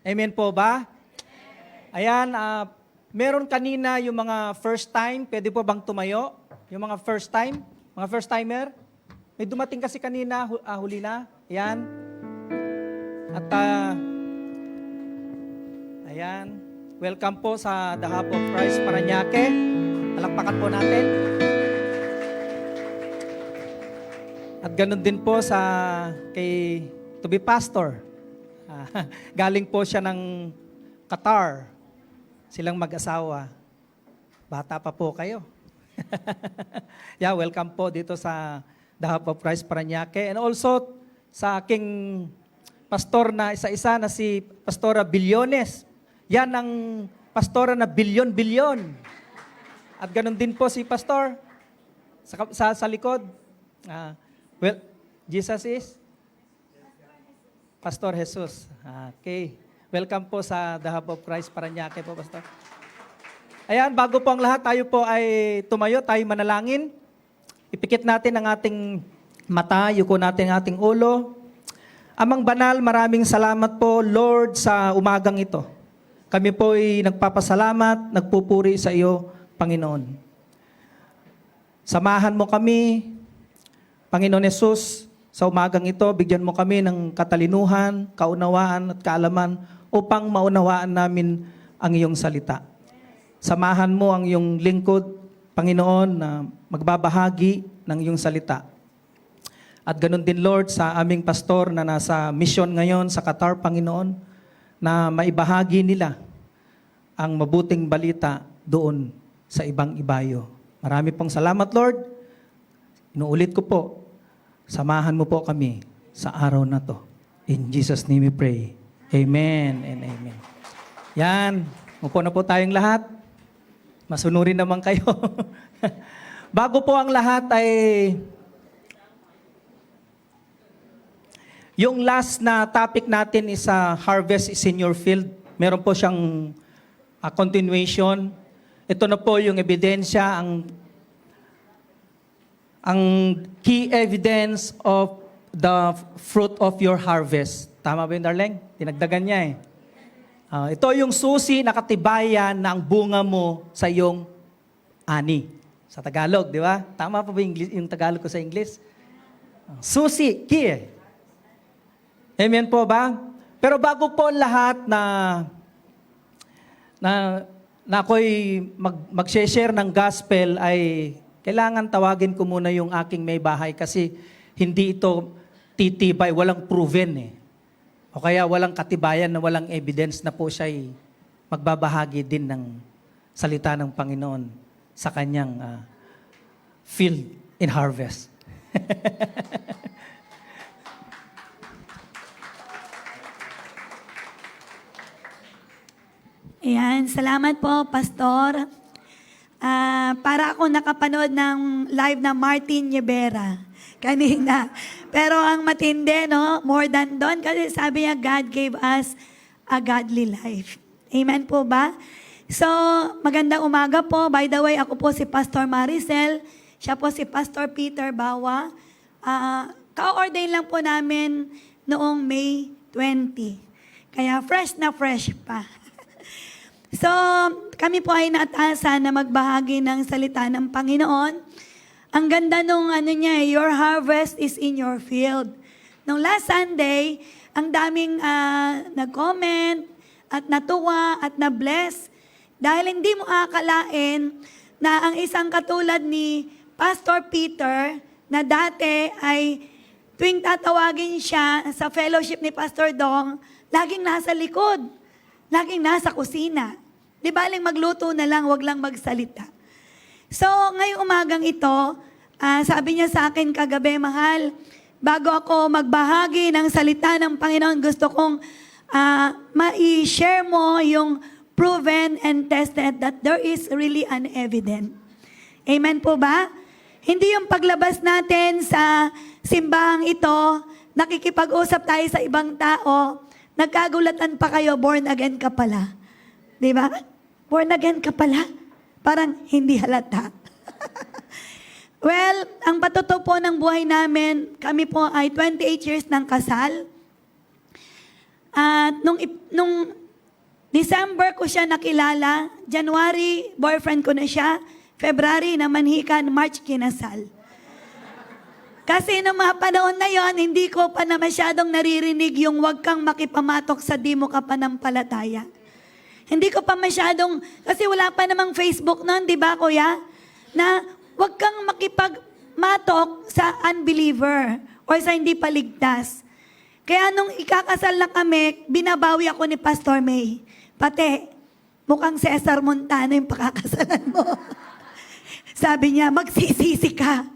Amen po ba? Ayan, meron kanina yung mga first time, pwede po bang tumayo? Yung mga first time, mga first timer? May dumating kasi kanina, huli na. Ayan. At ayan, welcome po sa The Hub of Christ Parañaque. Palakpakan po natin. At ganun din po sa kay to be pastor. Galing po siya ng Qatar. Silang mag-asawa. Bata pa po kayo. Yeah, welcome po dito sa The Hub of Christ Parañaque. And also sa aking pastor na isa-isa na si Pastora Bilyones. Yan ang pastora na bilyon-bilyon. At ganun din po si Pastor sa likod. Well, Jesus is? Pastor Jesus. Okay. Welcome po sa The Hub of Christ Parañaque po, Pastor. Ayan, bago po ang lahat, tayo po ay tumayo, tayo manalangin. Ipikit natin ang ating mata, yuko natin ang ating ulo. Amang banal, maraming salamat po, Lord, sa umagang ito. Kami po ay nagpapasalamat, nagpupuri sa iyo, Panginoon. Samahan mo kami, Panginoon Yesus, sa umagang ito, bigyan mo kami ng katalinuhan, kaunawaan at kaalaman upang maunawaan namin ang iyong salita. Samahan mo ang iyong lingkod, Panginoon, na magbabahagi ng iyong salita. At ganun din, Lord, sa aming pastor na nasa mission ngayon sa Qatar, Panginoon, na maibahagi nila ang mabuting balita doon sa ibang ibayo. Marami pong salamat, Lord. Inuulit ko po, samahan mo po kami sa araw na to. In Jesus' name we pray. Amen and amen. Yan. Upo na po tayong lahat. Masunurin naman kayo. Bago po ang lahat ay yung last na topic natin is harvest is in your field. Meron po siyang continuation. Ito na po yung ebidensya, ang key evidence of the fruit of your harvest. Tama ba yun, darling? Tinagdagan niya eh. Ito yung susi na katibayan na ang bunga mo sa iyong ani. Sa Tagalog, di ba? Tama pa ba yung Tagalog ko sa English? Susi, key eh. Amen po ba? Pero bago po lahat na ako'y mag-share ng gospel ay kailangan tawagin ko muna yung aking may bahay kasi hindi ito titibay, walang proven eh. O kaya walang katibayan na walang evidence na po siya'y magbabahagi din ng salita ng Panginoon sa kanyang field in harvest. Ayan, salamat po, Pastor. Para ako nakapanood ng live na Martin Rivera kanina. Pero ang matindi, no? More than doon. Kasi sabi niya, God gave us a godly life. Amen po ba? So, magandang umaga po. By the way, ako po si Pastor Maricel. Siya po si Pastor Peter Bawa. Ka-ordain lang po namin noong May 20. Kaya fresh na fresh pa. So, kami po ay naatasan na magbahagi ng salita ng Panginoon. Ang ganda nung your harvest is in your field. Nung last Sunday, ang daming nag-comment at natuwa at na-bless dahil hindi mo akalain na ang isang katulad ni Pastor Peter na dati ay tuwing tatawagin siya sa fellowship ni Pastor Dong, laging nasa likod, laging nasa kusina. Di baling magluto na lang, wag lang magsalita. So, ngayong umagang ito, sabi niya sa akin kagabi, mahal, bago ako magbahagi ng salita ng Panginoon, gusto kong ma-share mo yung proven and tested that there is really an evidence. Amen po ba? Hindi yung paglabas natin sa simbahang ito, nakikipag-usap tayo sa ibang tao, nagkagulatan pa kayo, born again ka pala. Di ba? Born again ka pala. Parang hindi halata. Well, ang patuto po ng buhay namin, kami po ay 28 years ng kasal. At nung December ko siya nakilala, January, boyfriend ko na siya, February, namanhikan, March, kinasal. Kasi nung mga panahon na yon, hindi ko pa na masyadong naririnig yung wag kang makipamatok sa di mo kapanampalataya. Hindi ko pa masyadong, kasi wala pa namang Facebook noon, di ba kuya? Na wag kang makipagmatok sa unbeliever or sa hindi paligtas. Kaya nung ikakasal na kami, binabawi ako ni Pastor May. Pati, mukhang Cesar Montano yung pakakasalan mo. Sabi niya, magsisisi ka.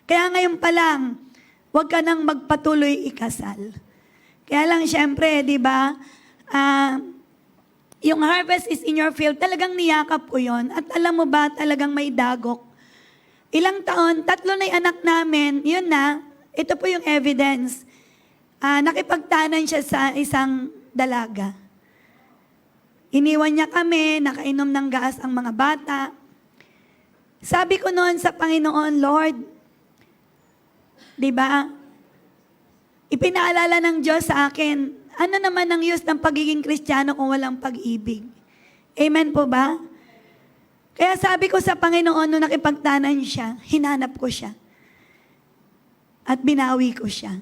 Kaya ngayon pa lang, huwag ka nang magpatuloy ikasal. Kaya lang, syempre, di ba, yung harvest is in your field, talagang niyakap ko yon. At alam mo ba, talagang may dagok. Ilang taon, 3 na yung anak namin, yun na, ito po yung evidence. Nakipagtanan siya sa isang dalaga. Iniwan niya kami, nakainom ng gas ang mga bata. Sabi ko noon sa Panginoon, Lord, di ba, ipinaalala ng Diyos sa akin, ano naman ang use ng pagiging Kristiyano kung walang pag-ibig? Amen po ba? Kaya sabi ko sa Panginoon, nung nakipagtanan siya, hinanap ko siya. At binawi ko siya.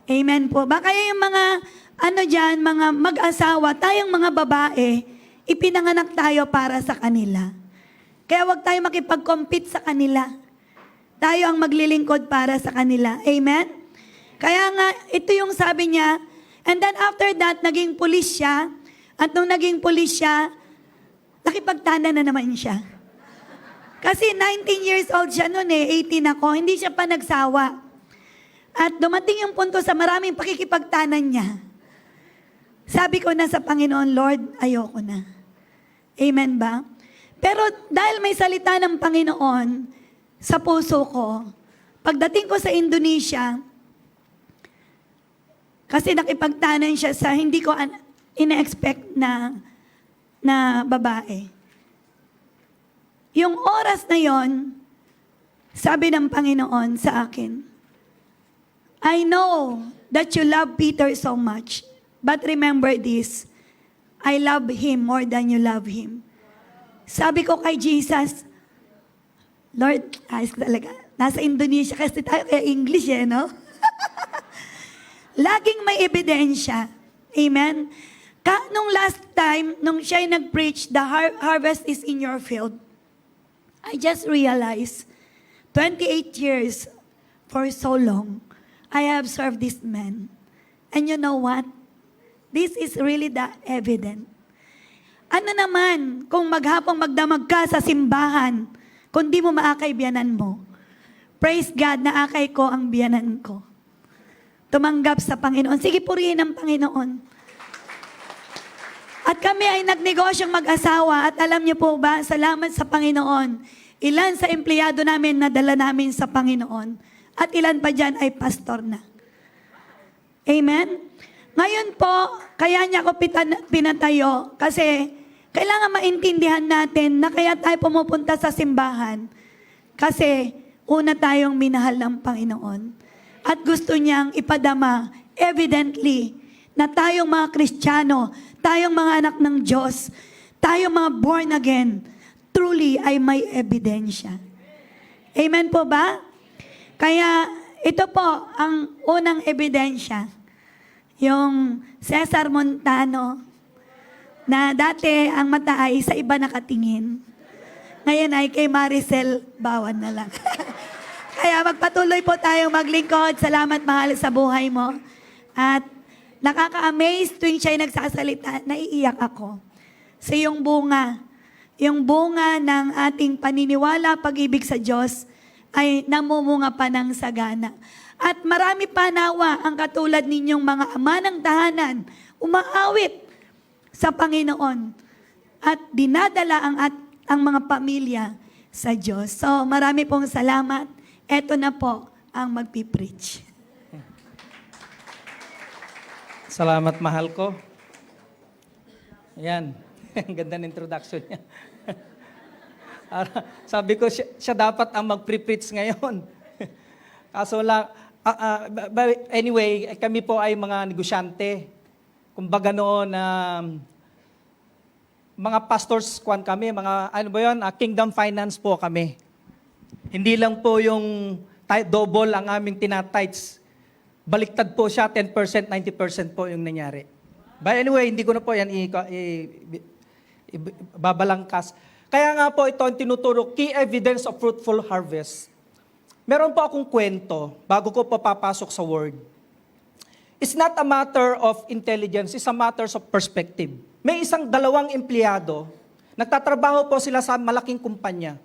Amen po ba? Kaya yung mga, mga mag-asawa, tayong mga babae, ipinanganak tayo para sa kanila. Kaya wag tayo makipag-compete sa kanila. Tayo ang maglilingkod para sa kanila. Amen? Kaya nga, ito yung sabi niya, and then after that, naging pulis siya, at nung naging pulis siya, nakipagtana na naman siya. Kasi 19 years old siya noon 18 ako, hindi siya pa nagsawa. At dumating yung punto sa maraming pakikipagtanan niya. Sabi ko na sa Panginoon, Lord, ayoko na. Amen ba? Pero dahil may salita ng Panginoon sa puso ko, pagdating ko sa Indonesia, kasi nakipagtanan siya sa hindi ko ina-expect na babae. Yung oras na yon, sabi ng Panginoon sa akin, I know that you love Peter so much, but remember this, I love him more than you love him. Sabi ko kay Jesus, Lord, ayos talaga, nasa Indonesia kasi tayo, kaya English no? Laging may ebidensya. Amen? Nung last time, nung siya'y nag-preach, the harvest is in your field, I just realized, 28 years, for so long, I have served this man. And you know what? This is really the evidence. Ano naman kung maghapong magdamag ka sa simbahan, kung di mo maakay biyanan mo? Praise God, naakay ko ang biyanan ko. Tumanggap sa Panginoon. Sige, purihin ang Panginoon. At kami ay nagnegosyong mag-asawa at alam niyo po ba, salamat sa Panginoon, ilan sa empleyado namin nadala namin sa Panginoon at ilan pa dyan ay pastor na. Amen? Ngayon po, kaya niya ako pinatayo kasi kailangan maintindihan natin na kaya tayo pumupunta sa simbahan kasi una tayong minahal ng Panginoon at gusto niyang ipadama evidently na tayong mga Kristiyano, tayong mga anak ng Diyos, tayong mga born again, truly ay may ebidensya. Amen po ba? Kaya ito po ang unang ebidensya. Yung Cesar Montano, na dati ang mata ay sa iba nakatingin. Ngayon ay kay Maricel Bawan na lang. Kaya magpatuloy po tayong maglingkod. Salamat mahal sa buhay mo. At nakaka-amaze tuwing siya'y nagsasalita, naiiyak ako. Sa yung bunga ng ating paniniwala, pag-ibig sa Diyos, ay namumunga pa ng sagana. At marami pa nawa ang katulad ninyong mga ama ng tahanan, umaawit sa Panginoon at dinadala ang mga pamilya sa Diyos. So marami pong salamat. Ito na po ang magpipreach. Salamat, mahal ko. Ayan. Ang ganda ng introduction niya. Sabi ko, siya dapat ang mag-preach ngayon. Kaso lang, anyway, kami po ay mga negosyante. kumbaga noon, mga pastors kwan kami, mga ano ba yun, kingdom finance po kami. Hindi lang po yung double ang aming tinatites. Baliktad po siya, 10%, 90% po yung nangyari. But anyway, hindi ko na po yan babalangkas. Kaya nga po ito ang tinuturo, key evidence of fruitful harvest. Meron po akong kwento bago ko papasok sa word. It's not a matter of intelligence, it's a matter of perspective. May dalawang empleyado, nagtatrabaho po sila sa malaking kumpanya.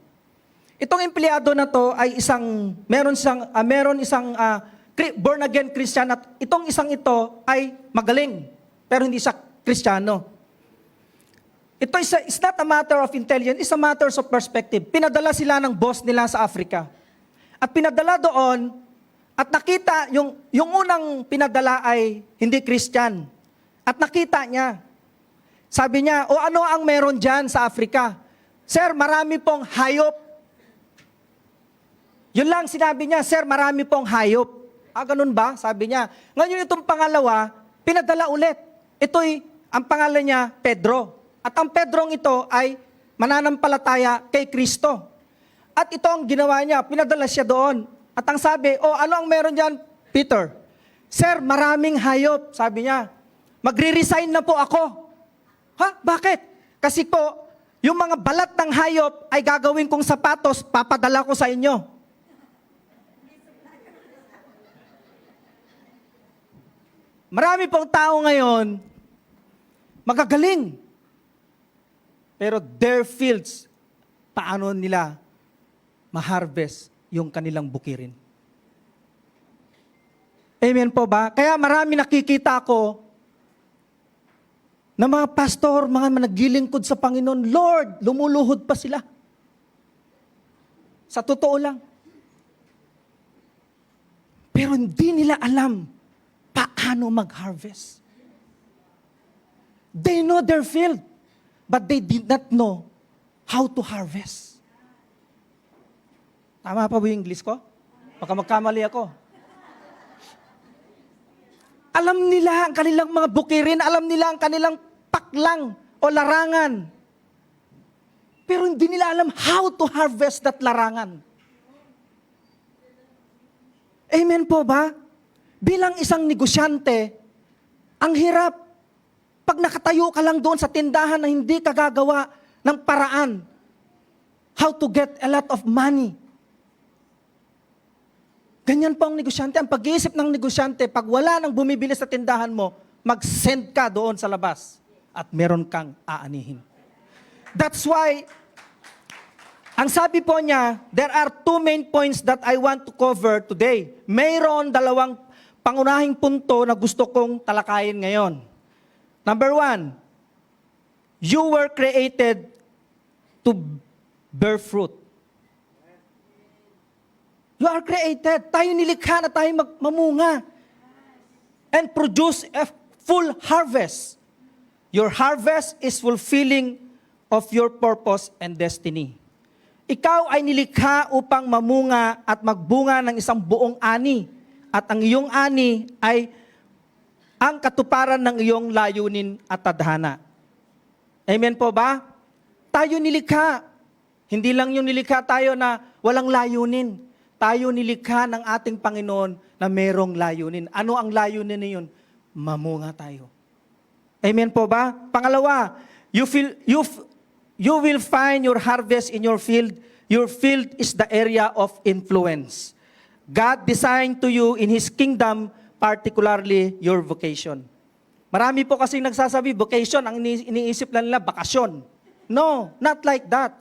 Itong empleyado na to ay meron isang born again Christian at itong isang ito ay magaling, pero hindi siya Kristiyano. It's not a matter of intelligence, it's a matter of perspective. Pinadala sila ng boss nila sa Africa. At pinadala doon, at nakita, yung unang pinadala ay hindi Christian. At nakita niya, sabi niya, ano ang meron dyan sa Africa? Sir, marami pong hayop. Yun lang sinabi niya, sir, marami pong hayop. Ganun ba? Sabi niya. Ngayon itong pangalawa, pinadala ulit. Ang pangalan niya, Pedro. At ang Pedrong ito ay mananampalataya kay Kristo. At ito ang ginawa niya, pinadala siya doon. At ang sabi, ano ang meron dyan, Peter? Sir, maraming hayop. Sabi niya, magre-resign na po ako. Bakit? Kasi po, yung mga balat ng hayop ay gagawin kong sapatos, papadala ko sa inyo. Marami pong tao ngayon, magagaling. Pero their fields, paano nila ma-harvest yung kanilang bukirin? Amen po ba? Kaya marami nakikita ko na mga pastor, mga naglilingkod sa Panginoon, Lord, lumuluhod pa sila. Sa totoo lang. Pero hindi nila alam paano mag-harvest. They know their field, but they did not know how to harvest. Tama pa ba yung English ko? Baka magkamali ako. Alam nila ang kanilang mga bukirin, alam nila ang kanilang paklang o larangan. Pero hindi nila alam how to harvest that larangan. Amen po ba? Bilang isang negosyante, ang hirap. Pag nakatayo ka lang doon sa tindahan na hindi ka gagawa ng paraan, how to get a lot of money. Ganyan po ang negosyante. Ang pag-iisip ng negosyante, pag wala nang bumibili sa tindahan mo, mag-send ka doon sa labas at meron kang aanihin. That's why, ang sabi po niya, there are two main points that I want to cover today. Mayroon dalawang pangunahing punto na gusto kong talakayin ngayon. Number 1, you were created to bear fruit. You are created. Tayo nilikha na tayo mamunga and produce a full harvest. Your harvest is fulfilling of your purpose and destiny. Ikaw ay nilikha upang mamunga at magbunga ng isang buong ani. At ang iyong ani ay ang katuparan ng iyong layunin at tadhana. Amen po ba? Tayo nilikha. Hindi lang yung nilikha tayo na walang layunin. Tayo nilikha ng ating Panginoon na merong layunin. Ano ang layunin na yun? Mamunga tayo. Amen po ba? Pangalawa, you will find your harvest in your field. Your field is the area of influence. God designed to you in His kingdom, particularly your vocation. Marami po kasing nagsasabi, vocation, ang iniisip lang nila, bakasyon. No, not like that.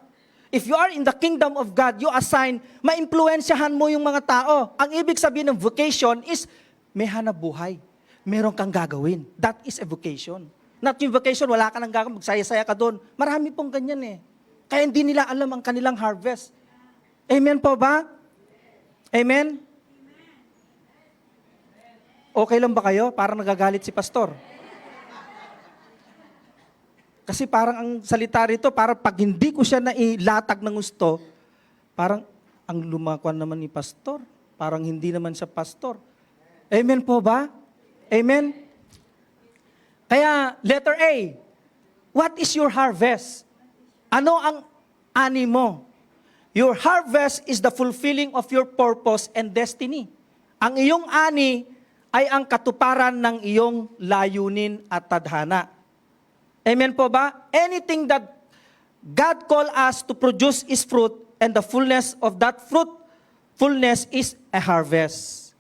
If you are in the kingdom of God, you assign, ma-impluensyahan mo yung mga tao. Ang ibig sabihin ng vocation is, may hanap buhay. Meron kang gagawin. That is a vocation. Not yung vocation, wala ka nang gagawin, magsaya-saya ka doon. Marami pong ganyan eh. Kaya hindi nila alam ang kanilang harvest. Amen po ba? Amen? Okay lang ba kayo? Parang nagagalit si pastor. Kasi parang ang salita rito, parang pag hindi ko siya nailatag ng gusto, parang ang lumakwan naman ni pastor. Parang hindi naman siya pastor. Amen po ba? Amen? Kaya, letter A, what is your harvest? Ano ang ani mo? Your harvest is the fulfilling of your purpose and destiny. Ang iyong ani ay ang katuparan ng iyong layunin at tadhana. Amen po ba? Anything that God call us to produce is fruit, and the fullness of that fruitfulness is a harvest.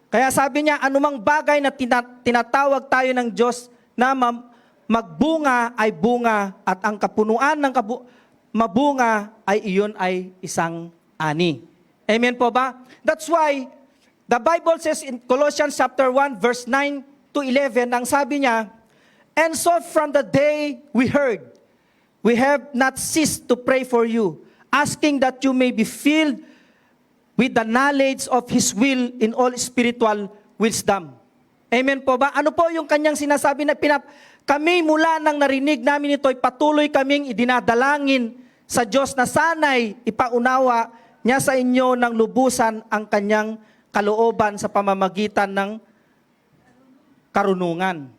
Kaya sabi niya, anumang bagay na tinatawag tayo ng Diyos na magbunga ay bunga, at ang kapunuan ng mabunga ay iyon ay isang ani. Amen po ba? That's why the Bible says in Colossians chapter 1 verse 9 to 11, ang sabi niya, and so from the day we heard, we have not ceased to pray for you, asking that you may be filled with the knowledge of His will in all spiritual wisdom. Amen po ba? Ano po yung kanyang sinasabi na kami mula nang narinig namin ito, ay patuloy kaming idinadalangin sa Diyos na sana'y ipaunawa niya sa inyo ng lubusan ang kanyang kalooban sa pamamagitan ng karunungan.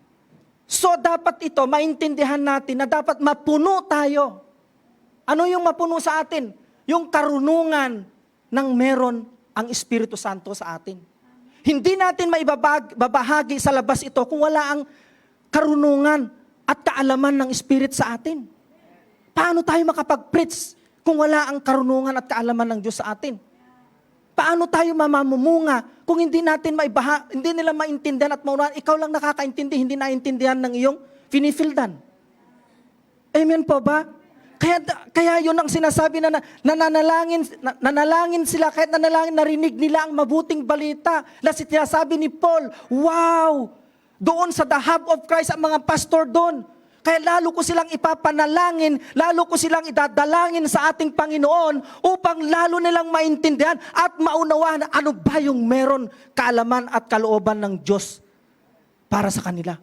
So dapat ito, maintindihan natin na dapat mapuno tayo. Ano yung mapuno sa atin? Yung karunungan ng meron ang Espiritu Santo sa atin. Hindi natin maibabahagi sa labas ito kung wala ang karunungan at kaalaman ng Spirit sa atin. Paano tayo makapag-preach kung wala ang karunungan at kaalaman ng Diyos sa atin? Paano tayo mamamumunga kung hindi nila maintindihan at maunawaan, ikaw lang nakakaintindi, hindi naintindihan ng iyong finifildan. Amen po ba? Kaya yun ang sinasabi na nanalangin sila, kahit nanalangin, narinig nila ang mabuting balita na sinasabi ni Paul, wow! Doon sa the hub of Christ ang mga pastor doon. Kaya lalo ko silang ipapanalangin, lalo ko silang idadalangin sa ating Panginoon upang lalo nilang maintindihan at maunawaan ano ba yung meron kaalaman at kalooban ng Diyos para sa kanila.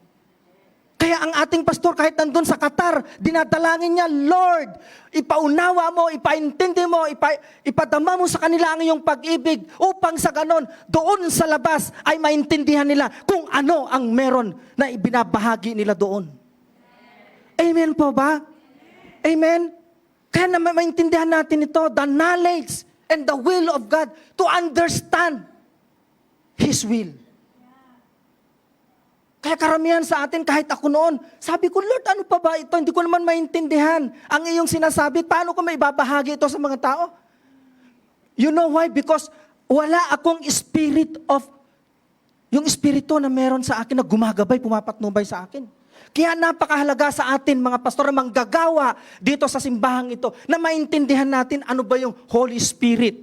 Kaya ang ating pastor kahit nandun sa Qatar, dinadalangin niya, Lord, ipaunawa mo, ipaintindi mo, ipadama mo sa kanila ang iyong pag-ibig upang sa ganon, doon sa labas ay maintindihan nila kung ano ang meron na ibinabahagi nila doon. Amen po ba? Amen? Kaya na maintindihan natin ito, the knowledge and the will of God to understand His will. Kaya karamihan sa atin, kahit ako noon, sabi ko, Lord, ano pa ba ito? Hindi ko naman maintindihan ang iyong sinasabi. Paano ko maibabahagi ito sa mga tao? You know why? Because wala akong spirit of, yung espiritu na meron sa akin na gumagabay, pumapatnubay sa akin. Kaya napakahalaga sa atin, mga pastor, na manggagawa dito sa simbahang ito, na maintindihan natin ano ba yung Holy Spirit.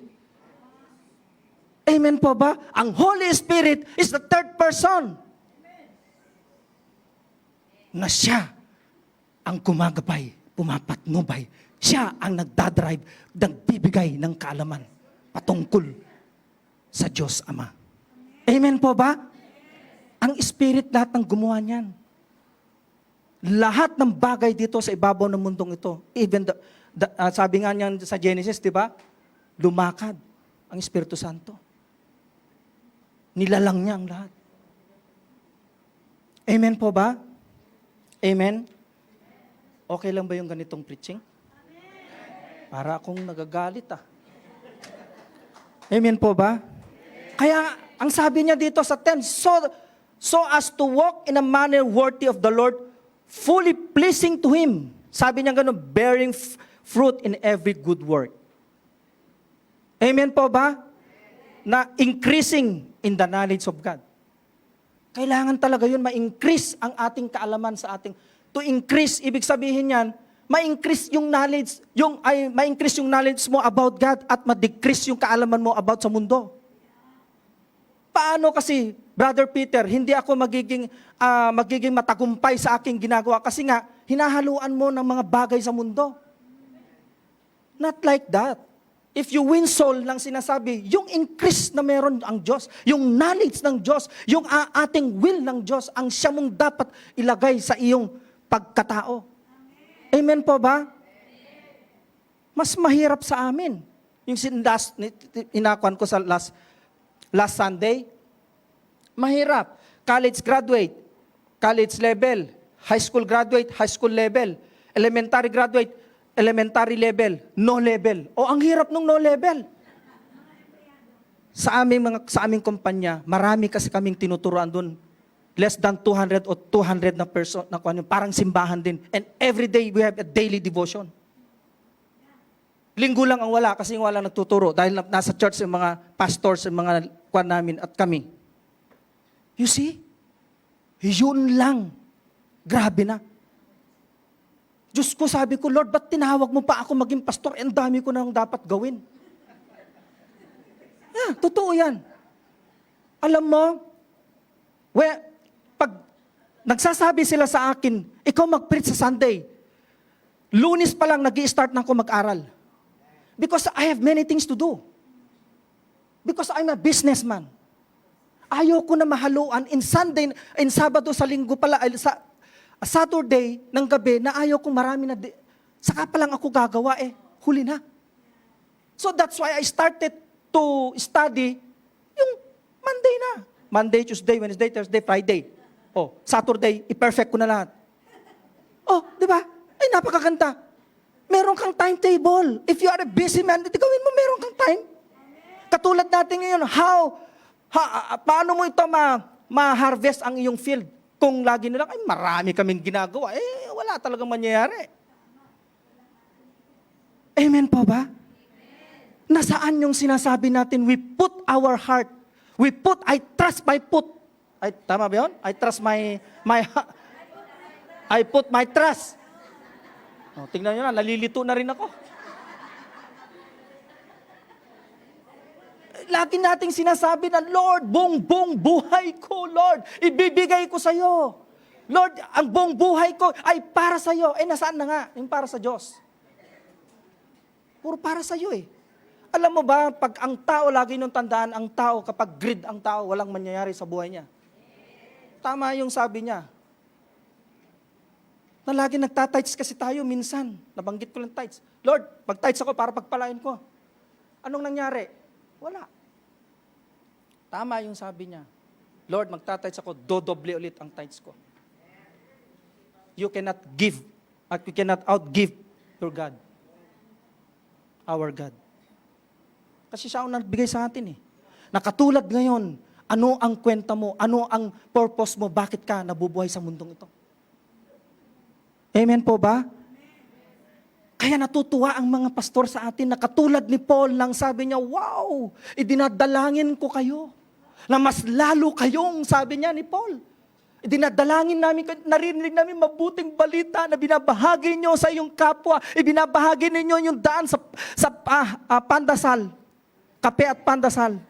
Amen po ba? Ang Holy Spirit is the third person. Na siya ang gumagabay, pumapatnubay. Siya ang nagdadrive, nagbibigay ng kaalaman patungkol sa Diyos Ama. Amen po ba? Ang Spirit lahat ng gumawa niyan. Lahat ng bagay dito sa ibabaw ng mundong ito, even sabi nga niyan sa Genesis, di ba? Lumakad ang Espiritu Santo. Nilalang niya ang lahat. Amen po ba? Amen? Okay lang ba yung ganitong preaching? Para akong nagagalit Amen po ba? Kaya, ang sabi niya dito sa 10, so as to walk in a manner worthy of the Lord, fully pleasing to Him. Sabi niya gano'n, bearing fruit in every good work. Amen po ba? Na increasing in the knowledge of God. Kailangan talaga yun, ma-increase ang ating kaalaman sa ating. To increase, ibig sabihin yan, ma-increase yung knowledge mo about God at ma-decrease yung kaalaman mo about sa mundo. Paano kasi, Brother Peter, hindi ako magiging matagumpay sa aking ginagawa kasi nga, hinahaluan mo ng mga bagay sa mundo. Not like that. If you win soul lang sinasabi, yung increase na meron ang Diyos, yung knowledge ng Diyos, yung ating will ng Diyos, ang siya mong dapat ilagay sa iyong pagkatao. Amen po ba? Mas mahirap sa amin. Yung inakuan ko sa last Sunday, mahirap. College graduate, college level, high school graduate, high school level. Elementary graduate, elementary level, no level. O ang hirap nung no level. Sa aming kumpanya, marami kasi kaming tinuturuan doon. Less than 200 o 200 na person na parang simbahan din. And every day we have a daily devotion. Linggo lang ang wala kasi wala nagtuturo dahil nasa church yung mga pastors, yung mga kwan namin at kami. You see? Yun lang. Grabe na. Diyos ko, sabi ko, Lord, ba't tinawag mo pa ako maging pastor? Ang dami ko nang dapat gawin. Totoo yan. Alam mo, pag nagsasabi sila sa akin, ikaw mag-preach sa Sunday, Lunes pa lang nag-i-start na ako mag-aral. Because I have many things to do. Because I'm a businessman. Ayaw ko na mahaluan in Sunday, in Sabado sa linggo pala, sa Saturday ng gabi, na ayaw ko marami na, saka pa lang ako gagawa huli na. So that's why I started to study yung Monday na. Monday, Tuesday, Wednesday, Thursday, Friday. Saturday, i-perfect ko na lahat. Di ba? Ay, napakaganda. Meron kang timetable. If you are a busy man, gawin mo, meron kang time. Katulad natin ngayon, paano mo ito ma-harvest ang iyong field? Kung lagi na lang, ay marami kaming ginagawa, wala talagang mangyayari. Amen po ba? Nasaan yung sinasabi natin, we put our heart, I trust my put. Ay, tama ba yun? I put my trust. Tingnan nyo na, nalilito na rin ako. Lagi nating sinasabi na, Lord, buong buhay ko, Lord, ibibigay ko sa'yo. Lord, ang buong buhay ko ay para sa'yo. Nasaan na nga? Yung para sa Diyos. Puro para sa'yo Alam mo ba, pag ang tao, lagi nung tandaan, ang tao, kapag greed ang tao, walang mangyayari sa buhay niya. Tama yung sabi niya. Na lagi nagtatights kasi tayo minsan. Nabanggit ko lang tights. Lord, pag-tights ako para pagpalain ko. Anong nangyari? Wala. Tama yung sabi niya. Lord, magtatights ako, dodoble ulit ang tights ko. You cannot give, at you cannot outgive your God. Our God. Kasi siya ang nagbigay sa atin Nakatulad ngayon, ano ang kwenta mo? Ano ang purpose mo? Bakit ka nabubuhay sa mundong ito? Amen po ba? Kaya natutuwa ang mga pastor sa atin na katulad ni Paul nang sabi niya, wow, idinadalangin ko kayo. Na mas lalo kayong, sabi niya ni Paul. Idinadalangin namin, narinig namin mabuting balita na binabahagi niyo sa iyong kapwa. Ibinabahagi ninyo yung daan sa pandasal. Kape at pandasal.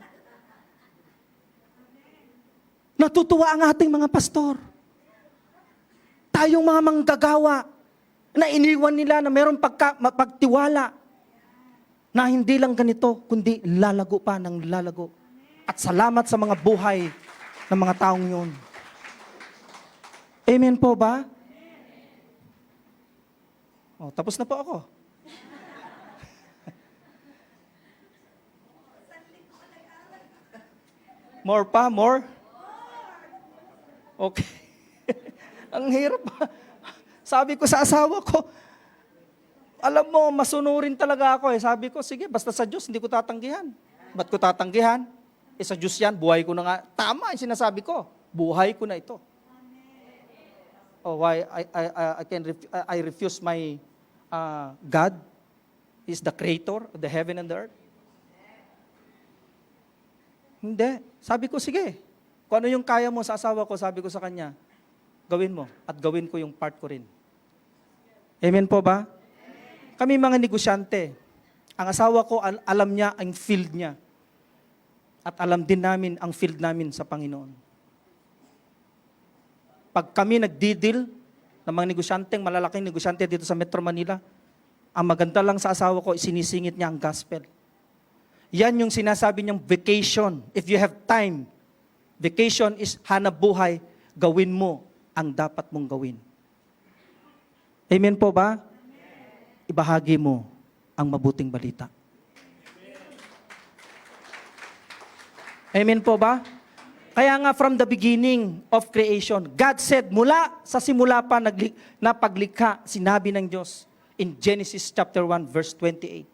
Natutuwa ang ating mga pastor. Tayong mga manggagawa na iniwan nila na mayroong pagtiwala na hindi lang ganito, kundi lalago pa ng lalago. At salamat sa mga buhay ng mga taong yun. Amen po ba? Tapos na po ako. More pa? More? Okay. Ang hirap. Sabi ko sa asawa ko, alam mo, masunurin talaga ako Sabi ko, sige, basta sa Diyos, hindi ko tatanggihan. Ba't ko tatanggihan? Sa Diyos yan, buhay ko na nga. Tama yung sinasabi ko. Buhay ko na ito. Why I refuse my God is the creator of the heaven and the earth? Hindi. Sabi ko, sige. Kung ano yung kaya mo sa asawa ko, sabi ko sa kanya, gawin mo at gawin ko yung part ko rin. Amen po ba? Kami mga negosyante, ang asawa ko, alam niya ang field niya. At alam din namin ang field namin sa Panginoon. Pag kami nagdi-deal ng mga negosyanteng, malalaking negosyante dito sa Metro Manila, ang maganda lang sa asawa ko, sinisingit niya ang gospel. Yan yung sinasabi niyang vacation. If you have time, vacation is hanap buhay, gawin mo ang dapat mong gawin. Amen po ba? Ibahagi mo ang mabuting balita. Amen po ba? Kaya nga from the beginning of creation, God said, mula sa simula pa na paglikha, sinabi ng Diyos in Genesis chapter 1 verse 28.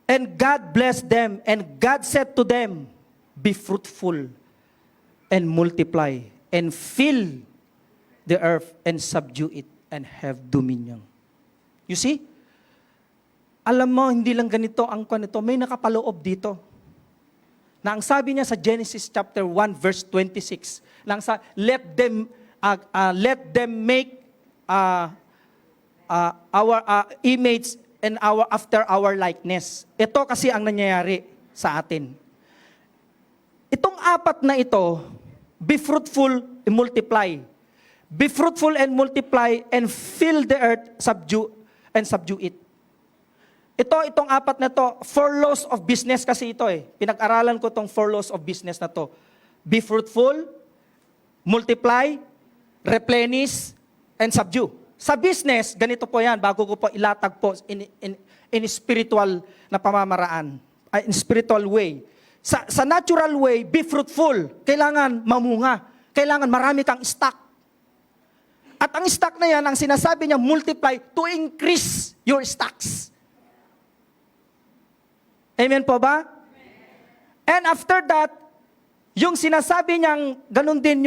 And God blessed them, and God said to them, be fruitful and multiply and fill the earth and subdue it and have dominion. You see? Alam mo, hindi lang ganito ang kanito, may nakapaloob dito. Na ang sabi niya sa Genesis chapter 1 verse 26, let them make our image and after our likeness. Ito kasi ang nangyayari sa atin. Itong apat na ito, be fruitful and multiply. Be fruitful and multiply and fill the earth, subdue it. Itong apat na to, 4 laws of business kasi ito eh. Pinag-aralan ko itong 4 laws of business na to. Be fruitful, multiply, replenish, and subdue. Sa business, ganito po yan, bago ko po ilatag po in spiritual na pamamaraan, in spiritual way. Sa natural way, be fruitful. Kailangan mamunga. Kailangan marami kang stock. At ang stock na yan, ang sinasabi niya, multiply to increase your stocks. Amen po ba? Amen. And after that, yung sinasabi niyang ganun din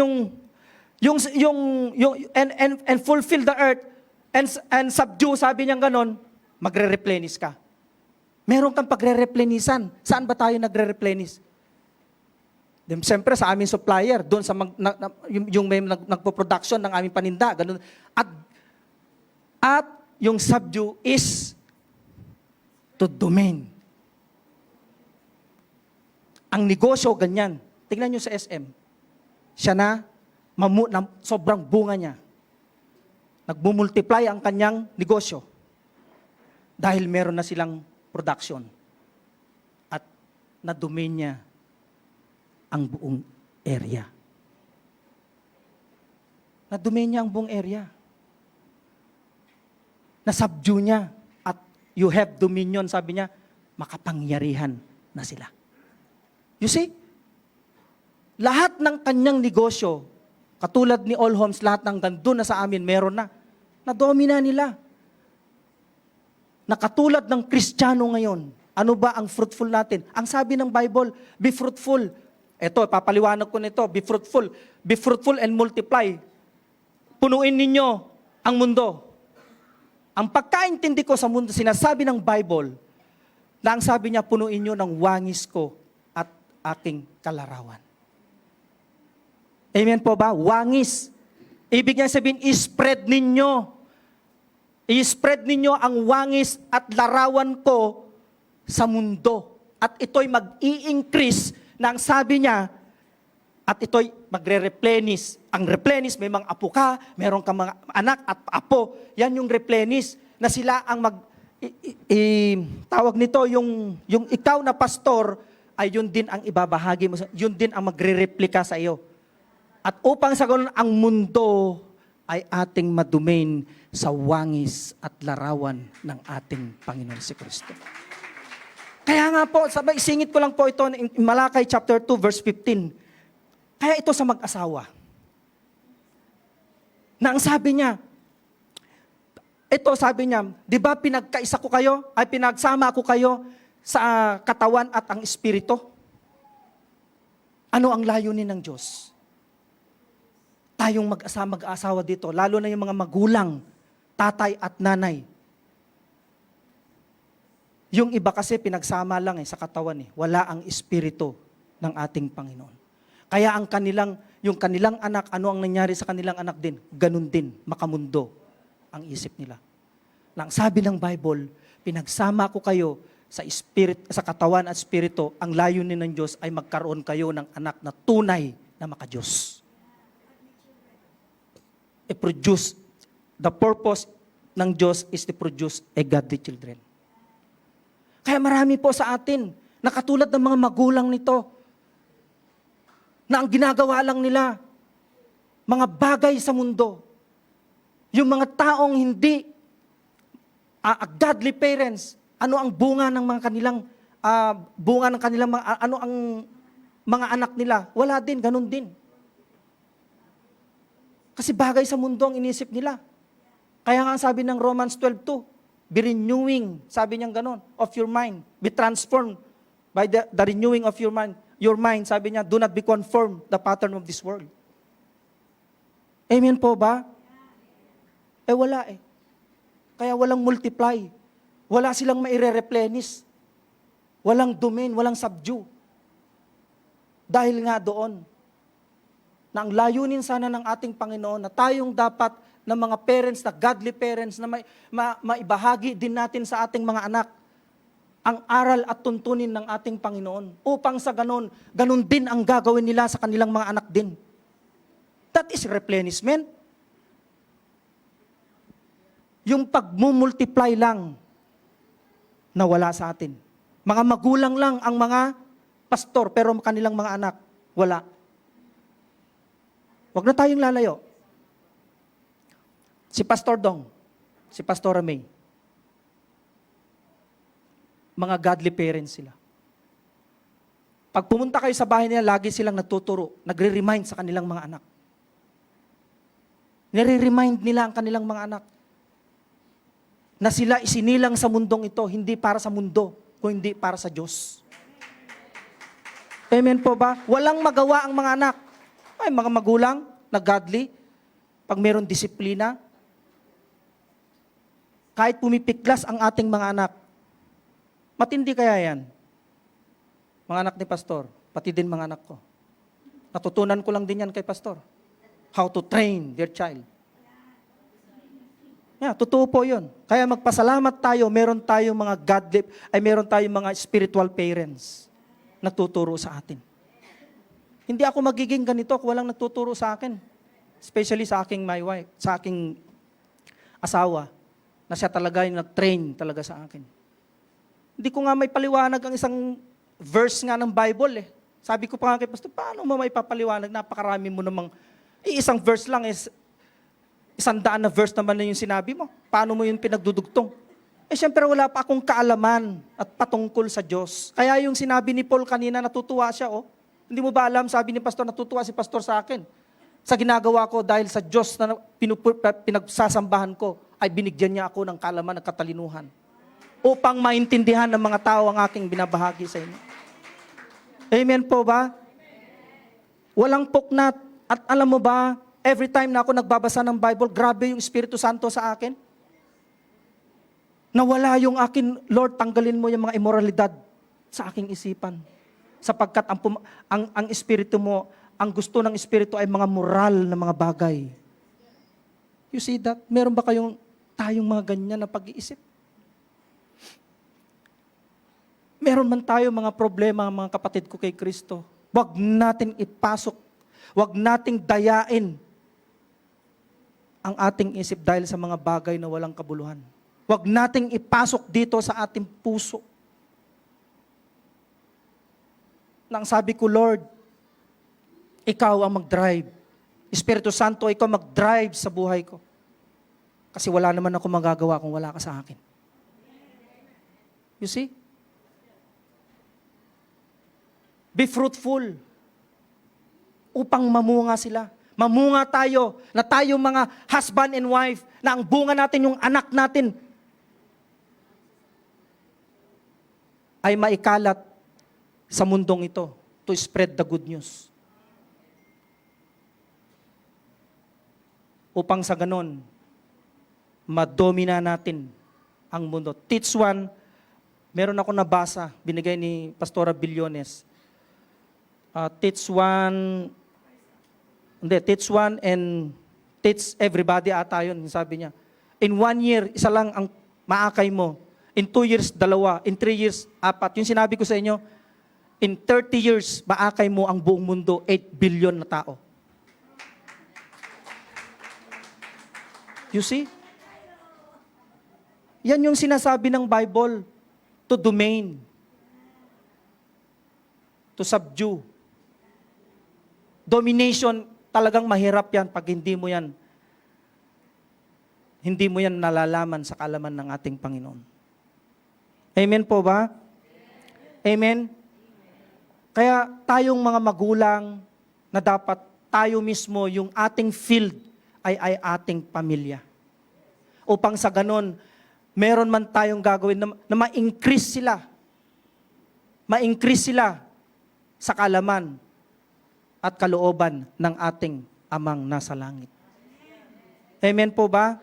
and fulfill the earth and subdue, sabi niyang ganun, magre-replenish ka. Meron kang pagre-replenisan. Saan ba tayo nagre-replenish? Siyempre sa aming supplier, doon sa yung may nagpo-production ng aming paninda, ganun. At yung subdue is to domain. Ang negosyo, ganyan. Tingnan nyo sa SM. Siya na sobrang bunga niya. Nagmumultiply ang kanyang negosyo. Dahil meron na silang production. At na-domain niya ang buong area. Na-domain niya ang buong area. Na-subdue niya. At you have dominion, sabi niya, makapangyarihan na sila. You see? Lahat ng kanyang negosyo, katulad ni All Homes, lahat ng gandun na sa amin, meron na. Na-domina nila. Na katulad ng Kristiyano ngayon, ano ba ang fruitful natin? Ang sabi ng Bible, be fruitful. Ito, papaliwanag ko nito, be fruitful. Be fruitful and multiply. Punuin ninyo ang mundo. Ang pagkaintindi ko sa mundo, sinasabi ng Bible, na ang sabi niya, punuin nyo ng wangis ko aking kalarawan. Amen po ba? Wangis. Ibig niya sabihin, i-spread ninyo. I-spread ninyo ang wangis at larawan ko sa mundo. At ito'y mag-i-increase na ang sabi niya, at ito'y magre-replenish. Ang replenish, may mga apo ka, meron kang mga anak at apo. Yan yung replenish na sila ang tawag nito, yung ikaw na pastor, ay yun din ang ibabahagi mo, yun din ang magre-replika sa iyo. At upang sa ganun, ang mundo ay ating madomain sa wangis at larawan ng ating Panginoon si Kristo. Kaya nga po, isingit ko lang po ito in Malakay chapter 2 verse 15. Kaya ito sa mag-asawa. Na ang sabi niya, di ba pinagkaisa ko kayo, ay pinagsama ko kayo sa katawan at ang espiritu? Ano ang layunin ng Diyos? Tayong mag-asawa dito, lalo na yung mga magulang, tatay at nanay. Yung iba kasi pinagsama lang sa katawan Wala ang espiritu ng ating Panginoon. Kaya yung kanilang anak, ano ang nangyari sa kanilang anak din? Ganun din, makamundo ang isip nila. Nang sabi ng Bible, pinagsama ko kayo sa katawan at espiritu, ang layunin ng Diyos ay magkaroon kayo ng anak na tunay na maka-Diyos. The purpose ng Diyos is to produce a godly children. Kaya marami po sa atin, na katulad ng mga magulang nito, na ang ginagawa lang nila, mga bagay sa mundo, yung mga taong hindi godly parents, ano ang bunga ng mga kanilang mga anak nila, wala din, ganun din. Kasi bagay sa mundo ang inisip nila. Kaya nga sabi ng Romans 12:2, be renewing, sabi niya ganun, of your mind. Be transformed by the renewing of your mind. Your mind, sabi niya, do not be conformed the pattern of this world. Amen po ba? Wala eh. Kaya walang multiply. Wala silang maire-replenish. Walang domain, walang subdue. Dahil nga doon, na ang layunin sana ng ating Panginoon na tayong dapat na mga parents, na godly parents, na maibahagi din natin sa ating mga anak ang aral at tuntunin ng ating Panginoon. Upang sa ganun din ang gagawin nila sa kanilang mga anak din. That is replenishment. Yung pagmumultiply lang na wala sa atin. Mga magulang lang ang mga pastor, pero kanilang mga anak, wala. Huwag na tayong lalayo. Si Pastor Dong, si Pastora May, mga godly parents sila. Pag pumunta kayo sa bahay nila, lagi silang natuturo, nagre-remind sa kanilang mga anak. Nire-remind nila ang kanilang mga anak na sila isinilang sa mundong ito, hindi para sa mundo, kundi para sa Diyos. Amen po ba? Walang magawa ang mga anak. Ay, mga magulang na godly, pag meron disiplina, kahit pumipiklas ang ating mga anak, matindi kaya yan? Mga anak ni Pastor, pati din mga anak ko. Natutunan ko lang din yan kay Pastor. How to train their child. Totoo po yun. Kaya magpasalamat tayo, meron tayong mga godly, meron tayong mga spiritual parents na tuturo sa atin. Hindi ako magiging ganito kung walang nagtuturo sa akin. Especially sa aking my wife, sa aking asawa, na siya talaga yung nag-train talaga sa akin. Hindi ko nga may paliwanag ang isang verse nga ng Bible eh. Sabi ko pa nga kay Pastor, paano mo may papaliwanag? Napakarami mo namang, isang verse lang is 100 na verse naman na yung sinabi mo. Paano mo yun pinagdudugtong? Siyempre wala pa akong kaalaman at patungkol sa Diyos. Kaya yung sinabi ni Paul kanina, natutuwa siya oh. Hindi mo ba alam, sabi ni Pastor, natutuwa si Pastor sa akin. Sa ginagawa ko dahil sa Diyos na pinagsasambahan ko, ay binigyan niya ako ng kaalaman at katalinuhan. Upang maintindihan ng mga tao ang aking binabahagi sa inyo. Amen po ba? Walang puknat. At alam mo ba, every time na ako nagbabasa ng Bible, grabe yung Espiritu Santo sa akin. Nawala yung akin, Lord, tanggalin mo yung mga immoralidad sa aking isipan. Sapagkat ang Espiritu mo, ang gusto ng Espiritu ay mga moral na mga bagay. You see that? Meron ba tayong mga ganyan na pag-iisip? Meron man tayo mga problema, mga kapatid ko kay Kristo. Huwag natin ipasok, huwag nating dayain ang ating isip dahil sa mga bagay na walang kabuluhan. Huwag nating ipasok dito sa ating puso. Nang sabi ko, Lord, ikaw ang mag-drive. Espiritu Santo, ikaw mag-drive sa buhay ko. Kasi wala naman ako magagawa kung wala ka sa akin. You see? Be fruitful. Upang mamunga sila. Mamunga tayo, na tayo mga husband and wife, na ang bunga natin, yung anak natin, ay maikalat sa mundong ito to spread the good news. Upang sa ganon, madomina natin ang mundo. Teach one, meron ako nabasa, binigay ni Pastora Billones. Teach one and teach everybody ata yun, sabi niya. In 1 year, isa lang ang maakay mo. In 2 years, 2. In 3 years, 4. Yung sinabi ko sa inyo, in 30 years, maakay mo ang buong mundo, 8 billion na tao. You see? Yan yung sinasabi ng Bible, to domain, to subdue. Domination, talagang mahirap yan pag hindi mo yan nalalaman sa kaalaman ng ating Panginoon. Amen po ba? Amen? Kaya tayong mga magulang na dapat tayo mismo, yung ating field ay ating pamilya. Upang sa ganon, meron man tayong gagawin na ma-increase sila. Ma-increase sila sa kaalaman at kalooban ng ating amang nasa langit. Amen po ba?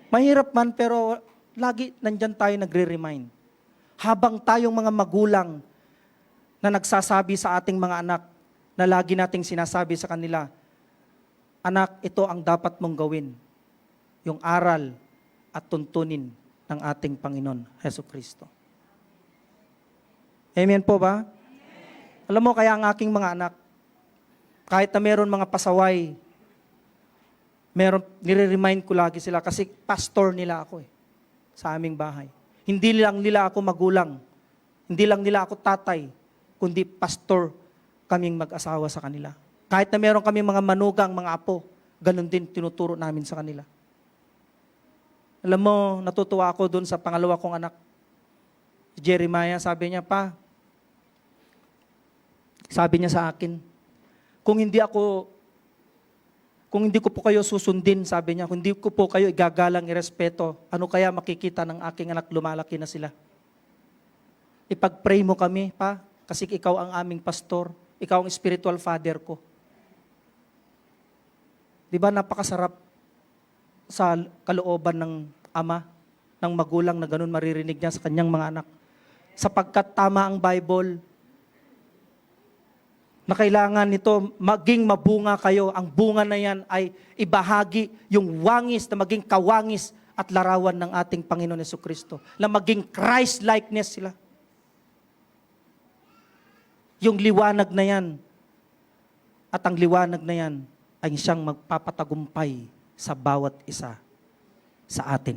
Mahirap man pero lagi nandyan tayo nagre-remind. Habang tayong mga magulang na nagsasabi sa ating mga anak, na lagi nating sinasabi sa kanila, anak, ito ang dapat mong gawin. Yung aral at tuntunin ng ating Panginoon, Hesus Kristo. Amen po ba? Amen. Alam mo, kaya ang aking mga anak, kahit na meron mga pasaway, nire-remind ko lagi sila kasi pastor nila ako sa aming bahay. Hindi lang nila ako magulang, hindi lang nila ako tatay, kundi pastor kaming mag-asawa sa kanila. Kahit na meron kami mga manugang, mga apo, ganun din tinuturo namin sa kanila. Alam mo, natutuwa ako dun sa pangalawa kong anak. Si Jeremiah, sabi niya, sabi niya sa akin, kung hindi ko po kayo susundin, sabi niya, kung hindi ko po kayo igagalang, irespeto, ano kaya makikita ng aking anak, lumalaki na sila? Ipag-pray mo kami, pa, kasi ikaw ang aming pastor, ikaw ang spiritual father ko. Di ba napakasarap sa kalooban ng ama, ng magulang na ganun maririnig niya sa kanyang mga anak. Sapagkat tama ang Bible, na kailangan nito maging mabunga kayo. Ang bunga na yan ay ibahagi yung wangis na maging kawangis at larawan ng ating Panginoon Jesucristo. Na maging Christ-likeness sila. Yung liwanag na yan, at ang liwanag na yan ay siyang magpapatagumpay sa bawat isa sa atin.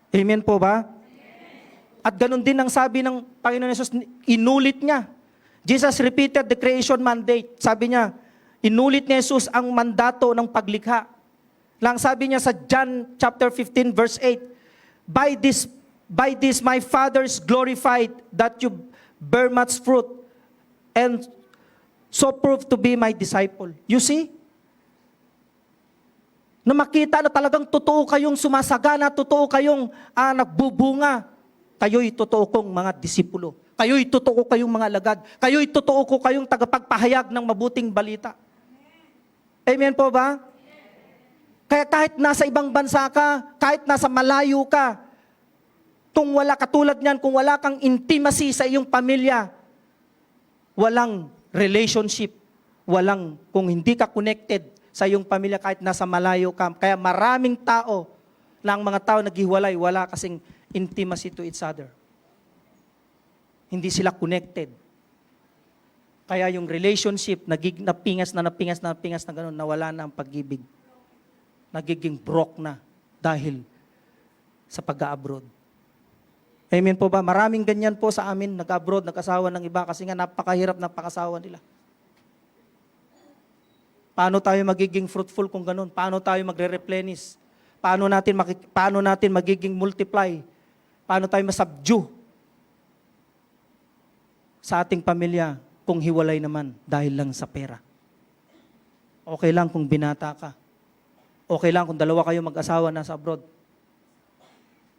Amen po ba? Amen. At ganun din ang sabi ng Panginoon Jesus, inulit niya. Jesus repeated the creation mandate. Sabi niya, inulit ni Jesus ang mandato ng paglikha. Lang sabi niya sa John chapter 15 verse 8, By this my Father is glorified that you bear much fruit and so prove to be my disciple. You see? Na makita na talagang totoo kayong sumasagana, totoo kayong nagbubunga. Kayo'y totoo kong mga disipulo. Kayo'y totoo kayong mga alagad. Kayo'y totoo ko kayong tagapagpahayag ng mabuting balita. Amen po ba? Kaya kahit nasa ibang bansa ka, kahit nasa malayo ka, kung wala katulad niyan, kung wala kang intimacy sa iyong pamilya, walang relationship, kung hindi ka connected sa iyong pamilya kahit nasa malayo ka. Kaya maraming tao, lang mga tao naghiwalay, wala kasing intimacy to each other. Hindi sila connected. Kaya yung relationship, napingas na ganun, nawala na ang pag-ibig. Nagiging broke na dahil sa pag-abroad. Amen po ba? Maraming ganyan po sa amin, nag-abroad, nag-asawa ng iba kasi nga napakahirap ng pag-asawa nila. Paano tayo magiging fruitful kung ganun? Paano tayo magre-replenish? Paano natin magiging multiply? Paano tayo masubdue sa ating pamilya kung hiwalay naman dahil lang sa pera? Okay lang kung binata ka. Okay lang kung dalawa kayo mag-asawa nasa abroad.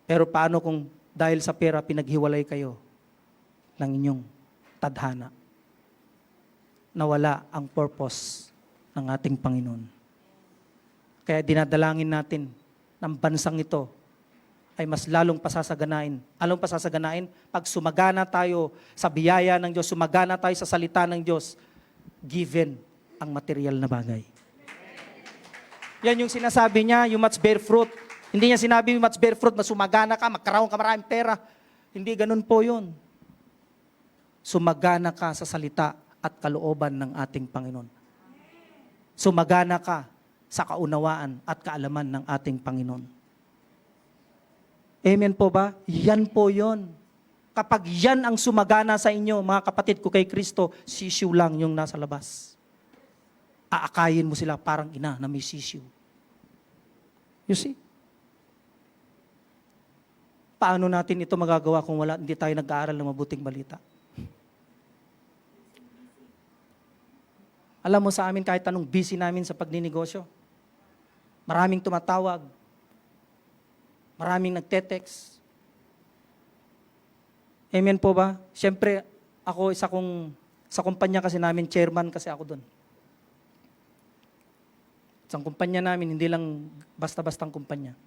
Pero paano kung dahil sa pera pinaghiwalay kayo ng inyong tadhana? Nawala ang purpose ng ating Panginoon. Kaya dinadalangin natin ng bansang ito ay mas lalong pasasaganain. Anong pasasaganain? Pag sumagana tayo sa biyaya ng Diyos, sumagana tayo sa salita ng Diyos, given ang material na bagay. Yan yung sinasabi niya, you must bear fruit. Hindi niya sinabi, you must bear fruit, masumagana ka, magkaroon ka maraming pera. Hindi ganun po yun. Sumagana ka sa salita at kalooban ng ating Panginoon. Sumagana ka sa kaunawaan at kaalaman ng ating Panginoon. Amen po ba? Yan po yon. Kapag yan ang sumagana sa inyo, mga kapatid ko kay Kristo, sisiw lang yung nasa labas. Aakayin mo sila parang ina na may sisiw. You see? Paano natin ito magagawa kung hindi tayo nag-aaral ng mabuting balita? Alam mo sa amin, kahit anong busy namin sa pagninegosyo, maraming tumatawag, maraming nagte-text. Amen po ba? Siyempre, ako sa kumpanya kasi namin, chairman kasi ako doon. Sa kumpanya namin, hindi lang basta-bastang kumpanya.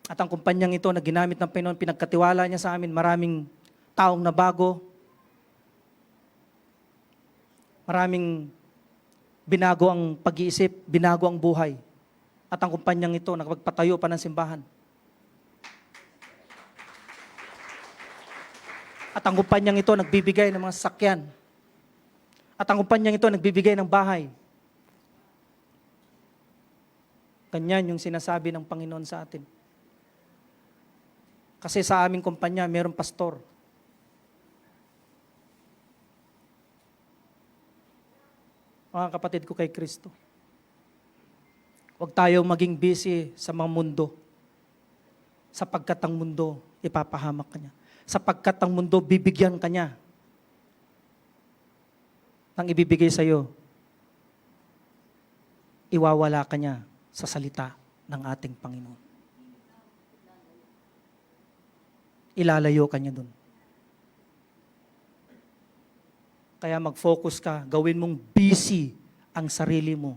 At ang kumpanyang ito na ginamit ng Panginoon, pinagkatiwala niya sa amin, maraming taong nabago, maraming binago ang pag-iisip, binago ang buhay. At ang kumpanyang ito, nakapagpatayo pa ng simbahan. At ang kumpanyang ito, nagbibigay ng mga sasakyan. At ang kumpanyang ito, nagbibigay ng bahay. Ganyan yung sinasabi ng Panginoon sa atin. Kasi sa aming kumpanya, mayroong pastor. Mga kapatid ko kay Kristo, huwag tayong maging busy sa mga mundo. Sapagkat ang mundo, ipapahamak ka niya. Sapagkat ang mundo, bibigyan ka niya ng ibibigay sa iyo. Iwawala ka niya sa salita ng ating Panginoon. Ilalayo ka niya dun. Kaya mag-focus ka, gawin mong busy ang sarili mo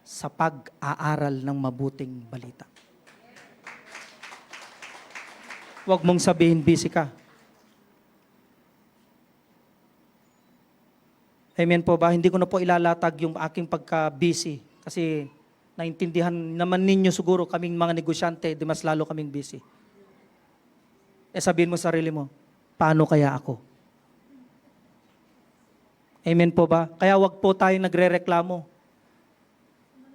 sa pag-aaral ng mabuting balita. Huwag mong sabihin busy ka. Amen po ba? Hindi ko na po ilalatag yung aking pagka-busy kasi naintindihan naman ninyo siguro kaming mga negosyante, di mas lalo kaming busy. Sabihin mo sa sarili mo, paano kaya ako? Amen po ba? Kaya wag po tayo nagre-reklamo.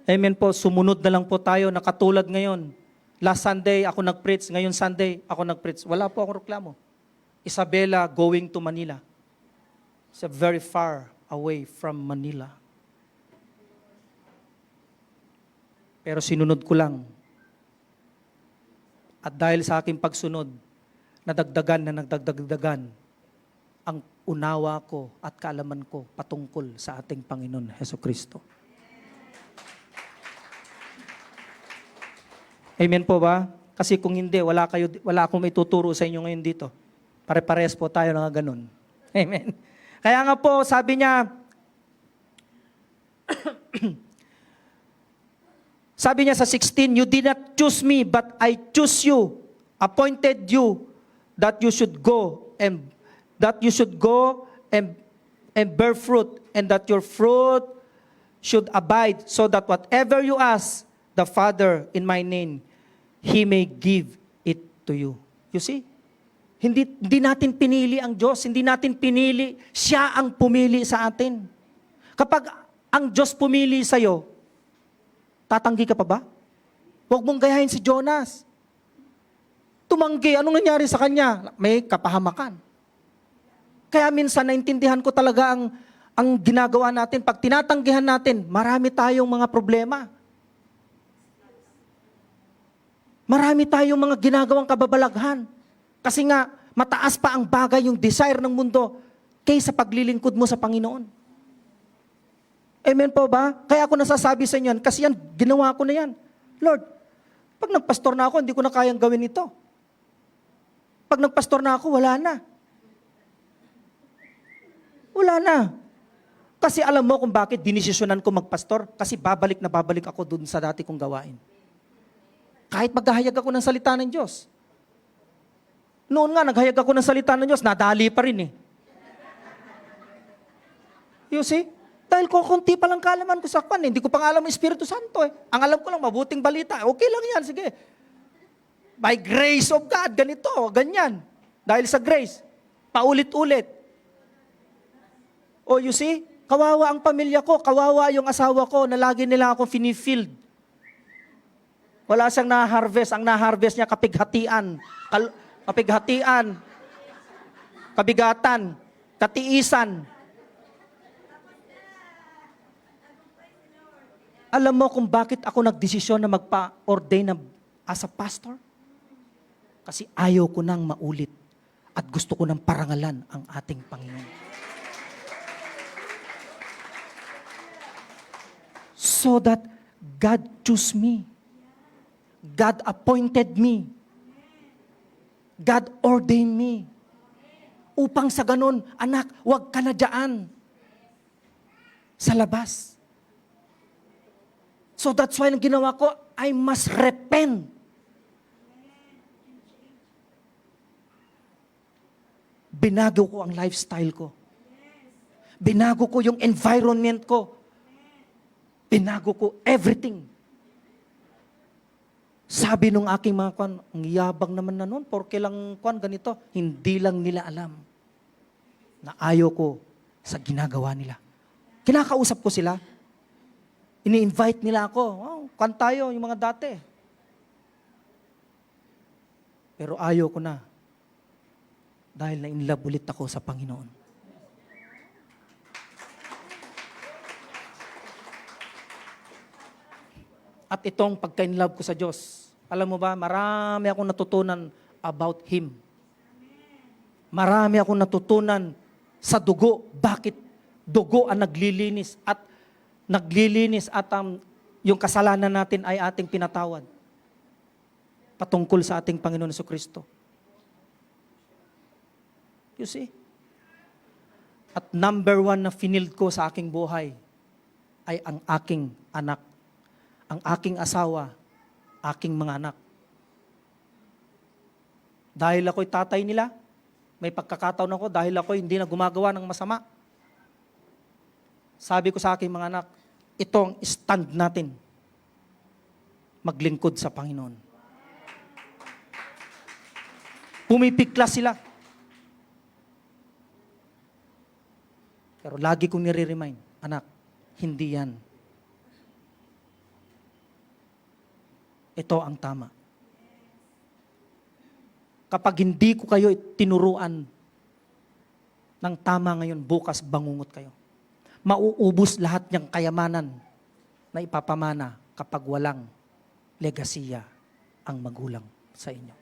Amen po, sumunod na lang po tayo na katulad ngayon. Last Sunday, ako nag-preach. Ngayon Sunday, ako nag-preach. Wala po akong reklamo. Isabela going to Manila. It's very far away from Manila. Pero sinunod ko lang. At dahil sa aking pagsunod, nagdagdagan ang unawa ko at kaalaman ko patungkol sa ating Panginoon Hesukristo. Amen po ba? Kasi kung hindi, wala akong ituturo sa inyo ngayon dito. Pare-pares po tayo na ganun. Amen. Kaya nga po, sabi niya, sabi niya sa 16, you did not choose me, but I choose you, appointed you, that you should go and bear fruit, and that your fruit should abide, so that whatever you ask the Father in my name, He may give it to you. You see? Hindi natin pinili ang Diyos, hindi natin pinili, Siya ang pumili sa atin. Kapag ang Diyos pumili sa'yo, tatanggi ka pa ba? Huwag mong gayahin si Jonas. Tumanggi, anong nangyari sa kanya? May kapahamakan. Kaya minsan naintindihan ko talaga ang ginagawa natin. Pag tinatanggihan natin, marami tayong mga problema. Marami tayong mga ginagawang kababalaghan. Kasi nga, mataas pa ang bagay, yung desire ng mundo, kaysa paglilingkod mo sa Panginoon. Amen po ba? Kaya ako nasasabi sa inyo, kasi yan, ginawa ko na yan. Lord, pag nagpastor na ako, hindi ko na kayang gawin ito. Pag nagpastor na ako, wala na. Wala na. Kasi alam mo kung bakit dinesisyonan ko magpastor? Kasi babalik na babalik ako dun sa dati kong gawain. Kahit maghahayag ako ng salita ng Diyos. Noon nga, naghayag ako ng salita ng Diyos, nadali pa rin eh. You see? Dahil konti pa lang kaalaman ko sa kwan, hindi ko pa alam ang Espiritu Santo eh. Ang alam ko lang, mabuting balita. Okay lang yan, sige. By grace of God, ganito, ganyan. Dahil sa grace, paulit-ulit. Oh, you see? Kawawa ang pamilya ko, kawawa yung asawa ko na lagi nila akong finifield. Wala siyang na-harvest. Ang na-harvest niya kapighatian. Kapighatian. Kabigatan. Katiisan. Alam mo kung bakit ako nagdesisyon na magpa-ordain as a pastor? Kasi ayaw ko nang maulit at gusto ko nang parangalan ang ating Panginoon. So that God chose me. God appointed me. God ordained me. Upang sa ganun, anak, huwag ka na dyan. Sa labas. So that's why ang ginawa ko, I must repent. Binago ko ang lifestyle ko. Binago ko yung environment ko. Binago ko everything. Sabi nung aking mga kwan, ang yabang naman na nun, porke lang kwan ganito, hindi lang nila alam na ayaw ko sa ginagawa nila. Kinakausap ko sila. Ini-invite nila ako. Oh, kwan tayo, yung mga dati. Pero ayaw ko na. Dahil na-inlove ulit ako sa Panginoon. At itong pagka-inlove ko sa Diyos, alam mo ba, marami akong natutunan about Him. Marami akong natutunan sa dugo. Bakit dugo ang naglilinis at yung kasalanan natin ay ating pinatawad. Patungkol sa ating Panginoon Jesucristo. You see? At number 1 na finild ko sa aking buhay ay ang aking anak. Ang aking asawa, aking mga anak. Dahil ako'y tatay nila, may pagkakataon ako dahil ako'y hindi na gumagawa ng masama. Sabi ko sa aking mga anak, ito ang stand natin. Maglingkod sa Panginoon. Pumipiklas sila. Pero lagi kong nire-remind, anak, hindi yan. Ito ang tama. Kapag hindi ko kayo tinuruan ng tama ngayon, bukas bangungot kayo. Mauubos lahat niyang kayamanan na ipapamana kapag walang legasiya ang magulang sa inyo.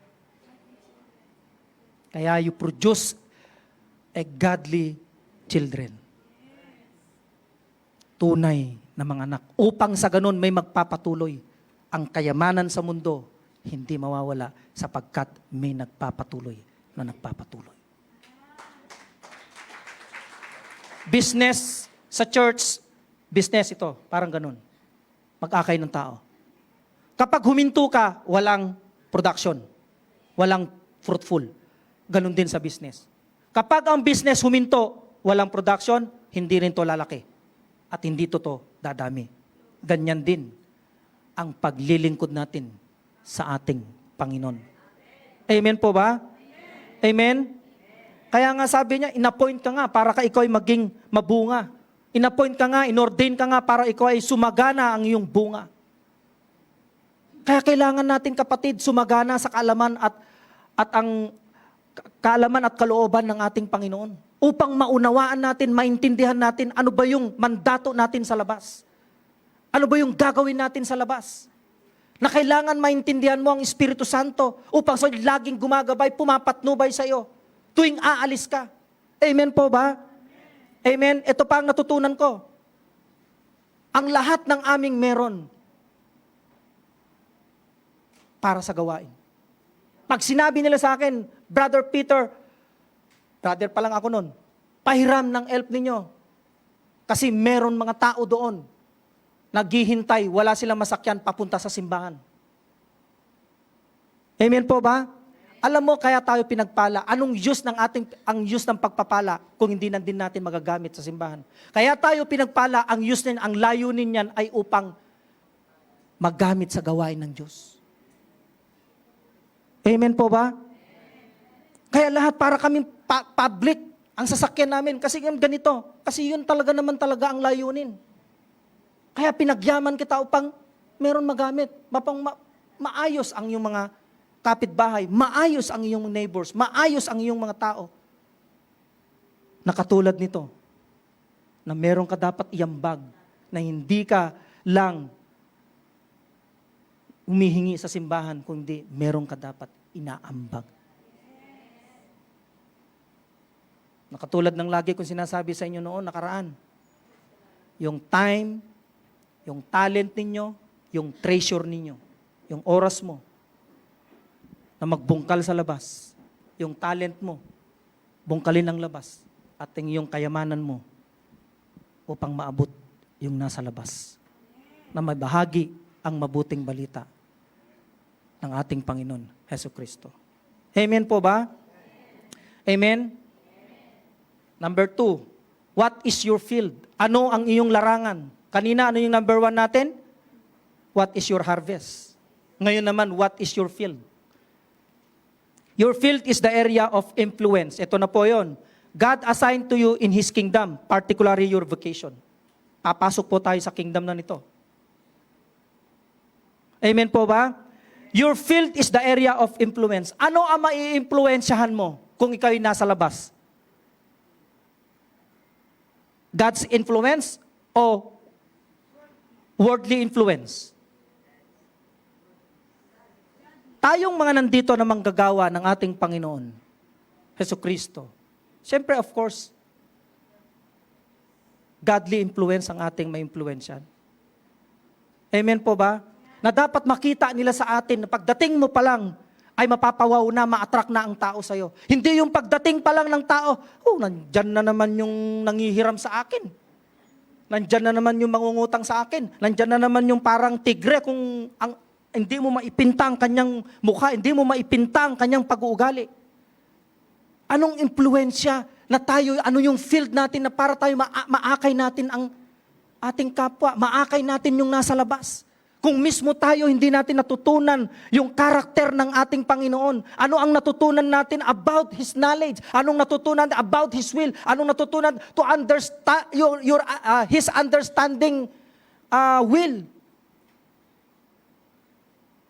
Kaya you produce a godly children. Tunay na mga anak. Upang sa ganun may magpapatuloy. Ang kayamanan sa mundo, hindi mawawala sapagkat may nagpapatuloy na nagpapatuloy. Business sa church, business ito, parang ganun. Mag-akay ng tao. Kapag huminto ka, walang production. Walang fruitful. Ganun din sa business. Kapag ang business huminto, walang production, hindi rin to lalaki. At hindi to dadami. Ganyan din ang paglilingkod natin sa ating Panginoon. Amen po ba? Amen? Kaya nga sabi niya, inappoint ka nga para ikaw ay maging mabunga. Inappoint ka nga, inordain ka nga para ikaw ay sumagana ang iyong bunga. Kaya kailangan natin kapatid, sumagana sa kaalaman at ang kaalaman at kalooban ng ating Panginoon. Upang maunawaan natin, maintindihan natin ano ba yung mandato natin sa labas. Ano ba yung gagawin natin sa labas? Na kailangan maintindihan mo ang Espiritu Santo upang sa laging gumagabay, pumapatnubay sa iyo. Tuwing aalis ka. Amen po ba? Amen? Ito pa ang natutunan ko. Ang lahat ng aming meron para sa gawain. Pag sinabi nila sa akin, Brother Peter, brother pa lang ako nun, pahiram ng help ninyo. Kasi meron mga tao doon naghihintay, wala silang masakyan papunta sa simbahan. Amen po ba? Alam mo, kaya tayo pinagpala. Anong use ang use ng pagpapala kung hindi na din natin magagamit sa simbahan? Kaya tayo pinagpala, ang layunin niyan ay upang magamit sa gawain ng Diyos. Amen po ba? Kaya lahat para kaming public ang sasakyan namin. Kasi yun ganito. Kasi yun talaga naman talaga ang layunin. Kaya pinagyaman kita upang meron magamit. Maayos ang iyong mga kapitbahay. Maayos ang iyong neighbors. Maayos ang iyong mga tao. Na katulad nito, na meron ka dapat iambag, na hindi ka lang humihingi sa simbahan, kundi meron ka dapat inaambag. Na katulad ng lagi kong sinasabi sa inyo noon, nakaraan, yung time yung talent ninyo, yung treasure ninyo, yung oras mo na magbungkal sa labas, yung talent mo, bungkalin ang labas, at yung kayamanan mo upang maabot yung nasa labas. Na may bahagi ang mabuting balita ng ating Panginoon, Hesus Kristo. Amen po ba? Amen? Number 2, what is your field? Ano ang iyong larangan? Kanina, ano yung number 1 natin? What is your harvest? Ngayon naman, what is your field? Your field is the area of influence. Ito na po yon. God assigned to you in His kingdom, particularly your vocation. Papasok po tayo sa kingdom na nito. Amen po ba? Your field is the area of influence. Ano ang mai-influensyahan mo kung ikaw ay nasa labas? God's influence o worldly influence? Tayong mga nandito na manggagawa ng ating Panginoon, Hesus Kristo, siyempre of course, godly influence ang ating ma-influensyan. Amen po ba? Na dapat makita nila sa atin na pagdating mo pa lang, ay mapapawaw na, ma-attract na ang tao sa'yo. Hindi yung pagdating pa lang ng tao, nandyan na naman yung nangihiram sa akin. Nandyan na naman yung mangungutang sa akin. Nandyan na naman yung parang tigre kung hindi mo maipinta ang kanyang mukha, hindi mo maipinta ang kanyang pag-uugali. Anong impluensya na tayo, ano yung field natin na para tayo maakay natin ang ating kapwa, maakay natin yung nasa labas. Kung mismo tayo hindi natin natutunan yung karakter ng ating Panginoon, ano ang natutunan natin about His knowledge? Anong natutunan about His will? Anong natutunan to understand His understanding will?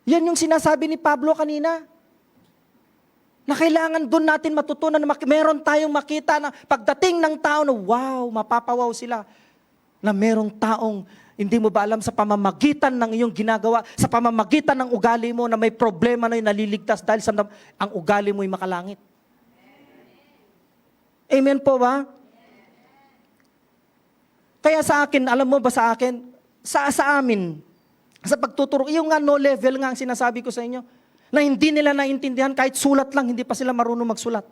Yan yung sinasabi ni Pablo kanina. Na kailangan doon natin matutunan na meron tayong makita na pagdating ng tao na wow, mapapawaw sila. Na merong taong hindi mo ba alam sa pamamagitan ng iyong ginagawa, sa pamamagitan ng ugali mo na may problema na yung naliligtas dahil sa ang ugali mo'y makalangit. Amen po ba? Kaya sa akin, alam mo ba sa akin, sa amin, sa pagtuturo, yung nga no level nga ang sinasabi ko sa inyo, na hindi nila naintindihan, kahit sulat lang, hindi pa sila marunong magsulat.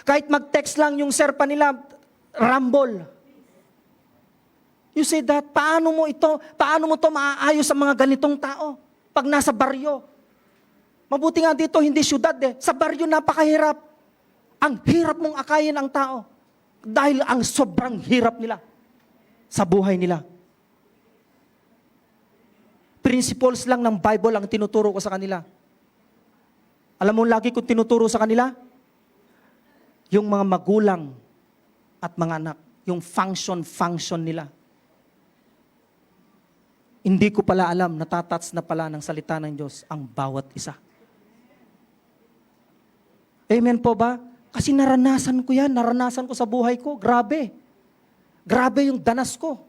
Kahit mag-text lang yung sir pa nila, rumble. You say that, paano mo to maaayos sa mga ganitong tao? Pag nasa baryo. Mabuti nga dito, hindi syudad Sa baryo, napakahirap. Ang hirap mong akayin ang tao. Dahil ang sobrang hirap nila sa buhay nila. Principles lang ng Bible ang tinuturo ko sa kanila. Alam mo lagi kong tinuturo sa kanila? Yung mga magulang at mga anak. Yung function nila. Hindi ko pala alam, natatats na pala ng salita ng Diyos ang bawat isa. Amen po ba? Kasi naranasan ko yan, naranasan ko sa buhay ko. Grabe. Grabe yung danas ko.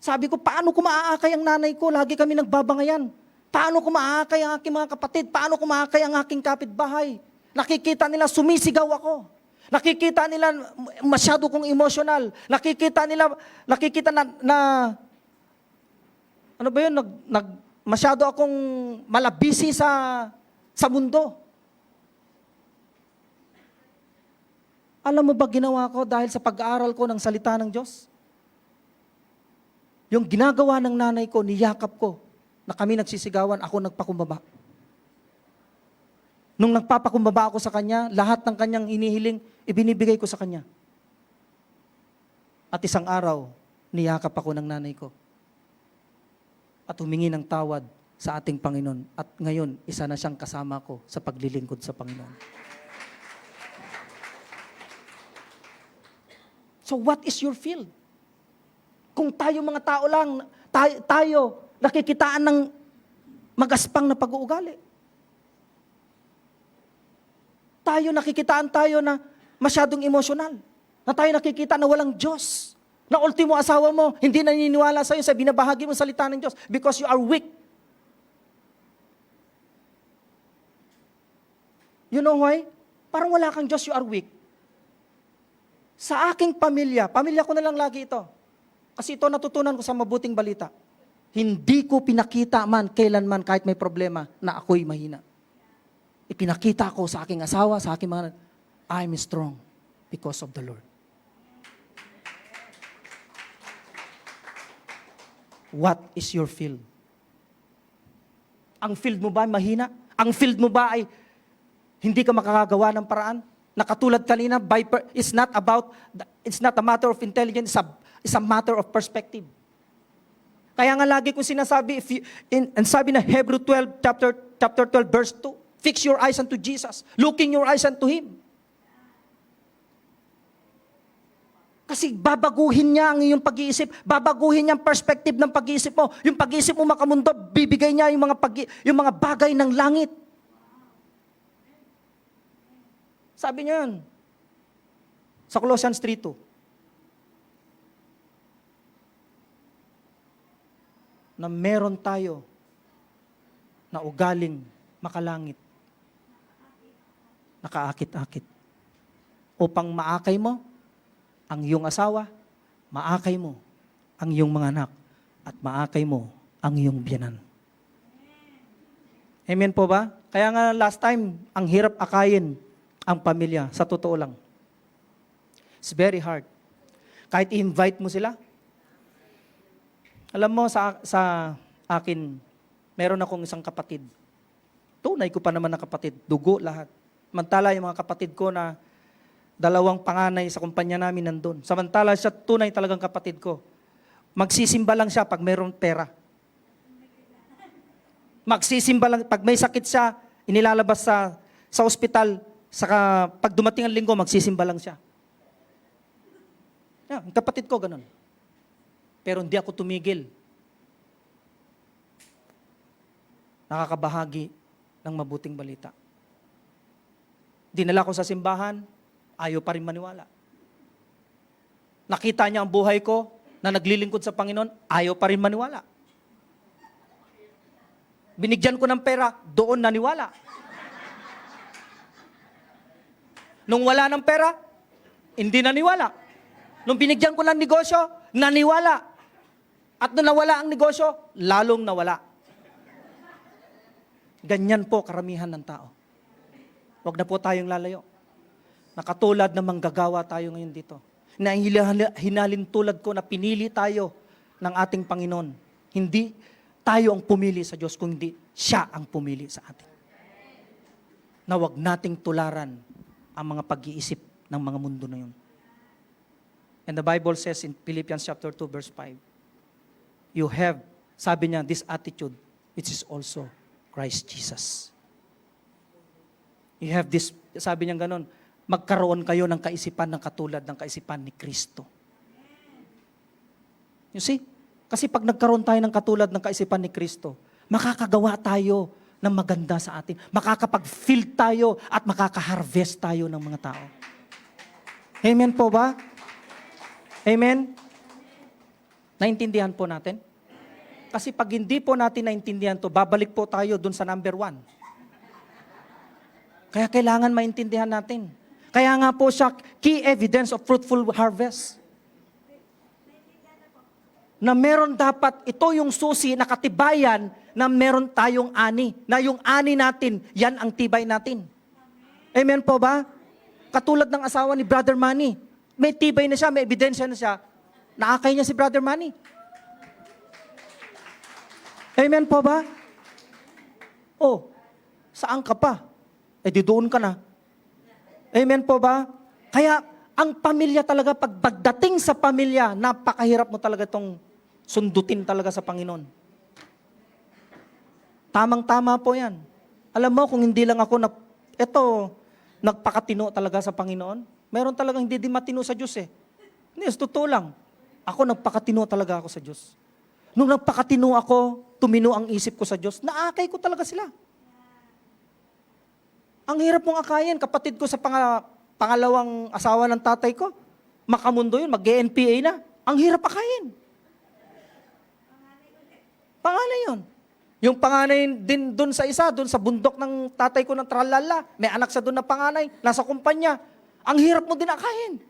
Sabi ko, paano ko maaakay ang nanay ko? Lagi kami nagbabangayan. Paano ko maaakay ang aking mga kapatid? Paano ko maaakay ang aking kapitbahay? Nakikita nila, sumisigaw ako. Nakikita nila, masyado kong emotional. Nakikita na ano ba yun? Masyado akong malabisi sa mundo. Alam mo ba ginawa ko dahil sa pag-aaral ko ng salita ng Diyos? Yung ginagawa ng nanay ko, niyakap ko, na kami nagsisigawan, ako nagpakumbaba. Nung nagpapakumbaba ako sa kanya, lahat ng kanyang inihiling, ibinibigay ko sa kanya. At isang araw, niyakap ako ng nanay ko. At humingi ng tawad sa ating Panginoon. At ngayon, isa na siyang kasama ko sa paglilingkod sa Panginoon. So what is your field? Kung tayo mga tao lang, tayo nakikitaan ng magaspang na pag-uugali. Nakikitaan tayo na masyadong emosyonal. Na tayo nakikita na walang Diyos. Na ultimo asawa mo, hindi naniniwala sa'yo sa binabahagi mo salita ng Diyos because you are weak. You know why? Parang wala kang Diyos, you are weak. Sa aking pamilya ko na lang lagi ito. Kasi ito natutunan ko sa mabuting balita. Hindi ko pinakita man, kailanman, kahit may problema, na ako'y mahina. Ipinakita ko sa aking asawa, sa aking mga, I'm strong because of the Lord. What is your field? Ang field mo ba ay mahina? Ang field mo ba ay hindi ka makakagawa ng paraan? Nakatulad kanina, it's not a matter of intelligence, it's a matter of perspective. Kaya nga lagi kong sinasabi, and sabi na Hebrew 12, chapter 12, verse 2, fix your eyes unto Jesus, looking your eyes unto Him. Kasi babaguhin niya ang iyong pag-iisip, babaguhin niya ang perspective ng pag-iisip mo. Yung pag-iisip mo makamundo, bibigay niya yung mga bagay ng langit. Sabi niya yun, sa Colossians 3:2. Na meron tayo na ugaling makalangit, nakaakit-akit, upang maakay mo ang iyong asawa, maakay mo ang iyong mga anak, at maakay mo ang iyong biyanan. Amen po ba? Kaya nga last time, ang hirap akayin ang pamilya, sa totoo lang. It's very hard. Kahit i-invite mo sila. Alam mo, sa akin, meron akong isang kapatid. Tunay ko pa naman na kapatid. Dugo lahat. Samantala yung mga kapatid ko na 2 panganay sa kumpanya namin nandun. Samantala siya, tunay talagang kapatid ko. Magsisimba lang siya pag mayroong pera. Magsisimba lang, pag may sakit siya, inilalabas sa ospital, saka pag dumating ang linggo, magsisimba lang siya. Yeah, ang kapatid ko, ganun. Pero hindi ako tumigil. Nakakabahagi ng mabuting balita. Dinala ko sa simbahan, ayaw pa rin maniwala. Nakita niya ang buhay ko na naglilingkod sa Panginoon, ayaw pa rin maniwala. Binigyan ko ng pera, doon naniwala. Nung wala ng pera, hindi naniwala. Nung binigyan ko ng negosyo, naniwala. At nung nawala ang negosyo, lalong nawala. Ganyan po karamihan ng tao. Huwag na po tayong lalayo. Nakatulad na manggagawa tayo ngayon dito. Na hinalin tulad ko na pinili tayo ng ating Panginoon. Hindi tayo ang pumili sa Diyos, kundi siya ang pumili sa atin. Na huwag nating tularan ang mga pag-iisip ng mga mundo na yun. And the Bible says in Philippians chapter 2 verse 5, you have, sabi niya, this attitude, which is also Christ Jesus. You have this, sabi niya ganun, magkaroon kayo ng kaisipan ng katulad ng kaisipan ni Kristo. You see? Kasi pag nagkaroon tayo ng katulad ng kaisipan ni Kristo, makakagawa tayo ng maganda sa atin. Makakapag-field tayo at makaka-harvest tayo ng mga tao. Amen po ba? Amen? Naintindihan po natin? Kasi pag hindi po natin naintindihan to, babalik po tayo dun sa number 1. Kaya kailangan maintindihan natin. Kaya nga po siya, key evidence of fruitful harvest. Na meron dapat, ito yung susi na katibayan na meron tayong ani. Na yung ani natin, yan ang tibay natin. Amen po ba? Katulad ng asawa ni Brother Manny. May tibay na siya, may ebidensya na siya. Naakay niya si Brother Manny. Amen po ba? Oh, saan ka pa? Eh di doon ka na. Amen po ba? Kaya ang pamilya talaga, pagdating sa pamilya, napakahirap mo talaga itong sundutin talaga sa Panginoon. Tamang-tama po yan. Alam mo, kung hindi lang ako, nagpakatino talaga sa Panginoon, meron talagang hindi din matino sa Diyos eh. Hindi, totoo lang. Ako nagpakatino talaga ako sa Diyos. Nung nagpakatino ako, tumino ang isip ko sa Diyos, naakay ko talaga sila. Ang hirap mong akayin, kapatid ko sa pangalawang asawa ng tatay ko, makamundo yun, mag-NPA na. Ang hirap akayin. Panganay yun. Yung panganay din doon sa isa, doon sa bundok ng tatay ko ng tralala, may anak sa doon na panganay, nasa kumpanya. Ang hirap mo din akayin.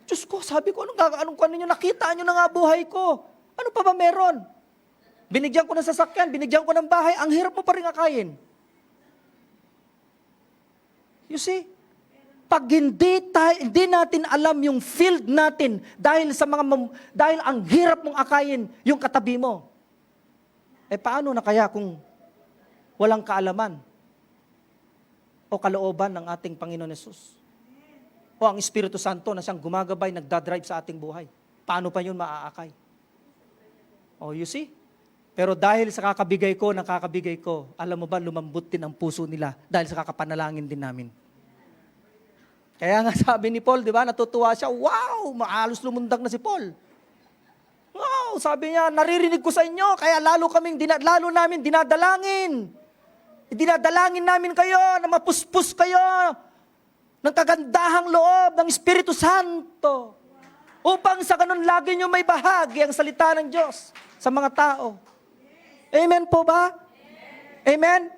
Diyos ko, sabi ko, anong ninyo? Nakita nyo na nga buhay ko. Ano pa ba meron? Binigyan ko ng sasakyan, binigyan ko ng bahay, ang hirap mo pa rin akayin. You see? Pag hindi natin alam yung field natin dahil ang hirap mong akayin yung katabi mo. Paano na kaya kung walang kaalaman o kalooban ng ating Panginoon Hesus? O ang Espiritu Santo na siyang gumagabay, nagdadrive sa ating buhay. Paano pa yun maaakay? Oh, you see? Pero dahil sa kakabigay ko, alam mo ba, lumambot din ang puso nila dahil sa kakapanalangin din namin. Kaya nga sabi ni Paul, di ba, natutuwa siya, wow, maalos lumundag na si Paul. Wow, sabi niya, naririnig ko sa inyo, kaya lalo namin dinadalangin. Dinadalangin namin kayo na mapuspos kayo ng kagandahang loob ng Espiritu Santo. Upang sa ganun lagi nyo may bahagi ang salita ng Diyos sa mga tao. Amen po ba? Amen?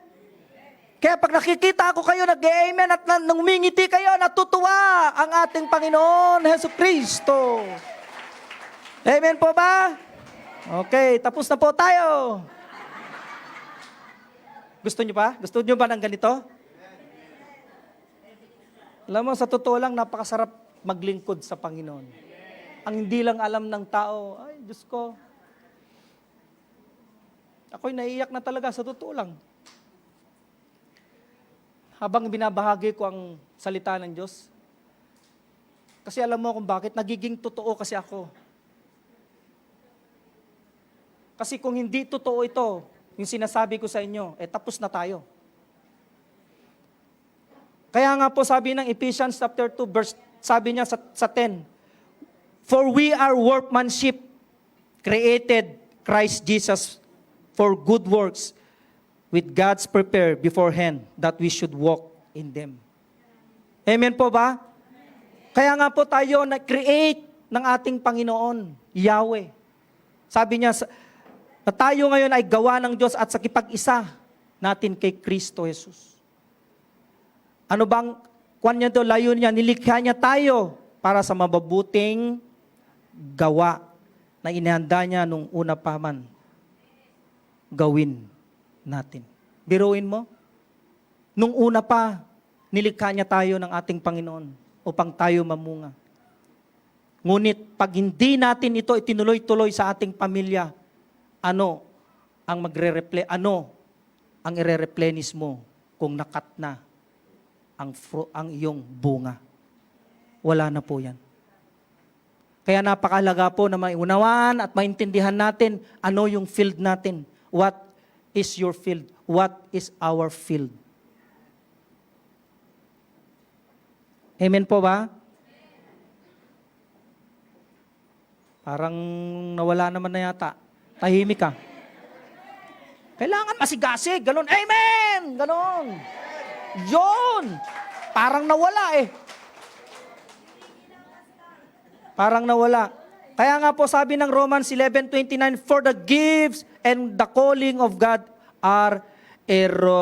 Kaya pag nakikita ako kayo, nag-amen at nang umingiti kayo, natutuwa ang ating Panginoon Hesus Kristo. Amen po ba? Okay, tapos na po tayo. Gusto nyo ba? Gusto nyo ba ng ganito? Alam mo, sa totoo lang, napakasarap maglingkod sa Panginoon. Ang hindi lang alam ng tao, ay, Diyos ko, ako'y naiiyak na talaga, sa totoo lang. Habang binabahagi ko ang salita ng Diyos. Kasi alam mo kung bakit, nagiging totoo kasi ako. Kasi kung hindi totoo ito, yung sinasabi ko sa inyo, tapos na tayo. Kaya nga po sabi ng Ephesians chapter 2, verse, sabi niya sa 10, for we are workmanship, created Christ Jesus for good works, with God's prepared beforehand that we should walk in them. Amen po ba? Kaya nga po tayo na-create ng ating Panginoon, Yahweh. Sabi niya, na tayo ngayon ay gawa ng Diyos at sa kipag-isa natin kay Kristo Jesus. Ano bang layun niya? Nilikha niya tayo para sa mababuting gawa na inihanda niya nung una pa man gawin natin. Biruin mo, nung una pa, nilikha niya tayo ng ating Panginoon upang tayo mamunga. Ngunit pag hindi natin ito itinuloy-tuloy sa ating pamilya, ano ang ire-replenish mo kung nakat na ang iyong bunga? Wala na po yan. Kaya napakahalaga po na maiunawaan at maintindihan natin ano yung field natin. What is your field? What is our field? Amen po ba? Parang nawala naman na yata. Tahimik ka. Kailangan masigasig. Ganon. Amen! Ganon. Yun! Parang nawala eh. Parang nawala. Kaya nga po sabi ng Romans 11:29, for the gifts and the calling of God are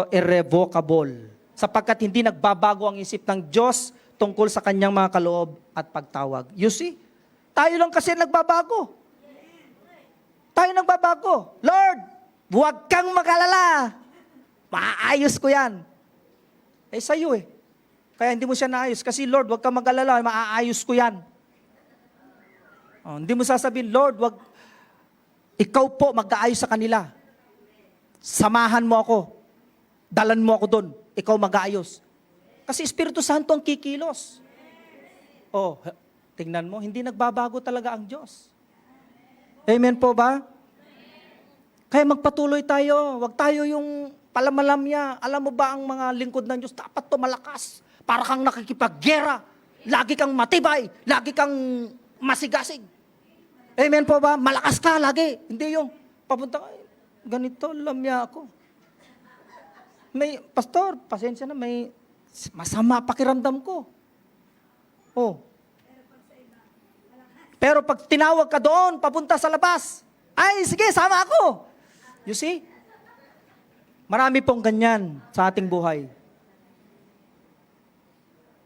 irrevocable. Sapagkat hindi nagbabago ang isip ng Diyos tungkol sa kanyang mga kaloob at pagtawag. You see? Tayo lang kasi nagbabago. Tayo nagbabago. Lord, huwag kang mag-alala. Maayos ko yan. Sa'yo eh. Kaya hindi mo siya naayos. Kasi Lord, huwag kang mag-alala. Maaayos ko yan. Hindi mo sasabihin, Lord, ikaw po mag-aayos sa kanila. Samahan mo ako. Dalan mo ako doon. Ikaw mag-aayos. Kasi Espiritu Santo ang kikilos. Tingnan mo, hindi nagbabago talaga ang Diyos. Amen po ba? Kaya magpatuloy tayo. Huwag tayo yung palamalamya. Alam mo ba ang mga lingkod ng Diyos, dapat to malakas. Para kang nakikipaggera. Lagi kang matibay. Lagi kang masigasig. Amen po ba? Malakas ka lagi. Hindi yung papunta ka, ganito, lamya ako. Pastor, pasensya na, may masama pakiramdam ko. Pero pag tinawag ka doon, papunta sa labas, ay, sige, sama ako. You see? Marami pong ganyan sa ating buhay.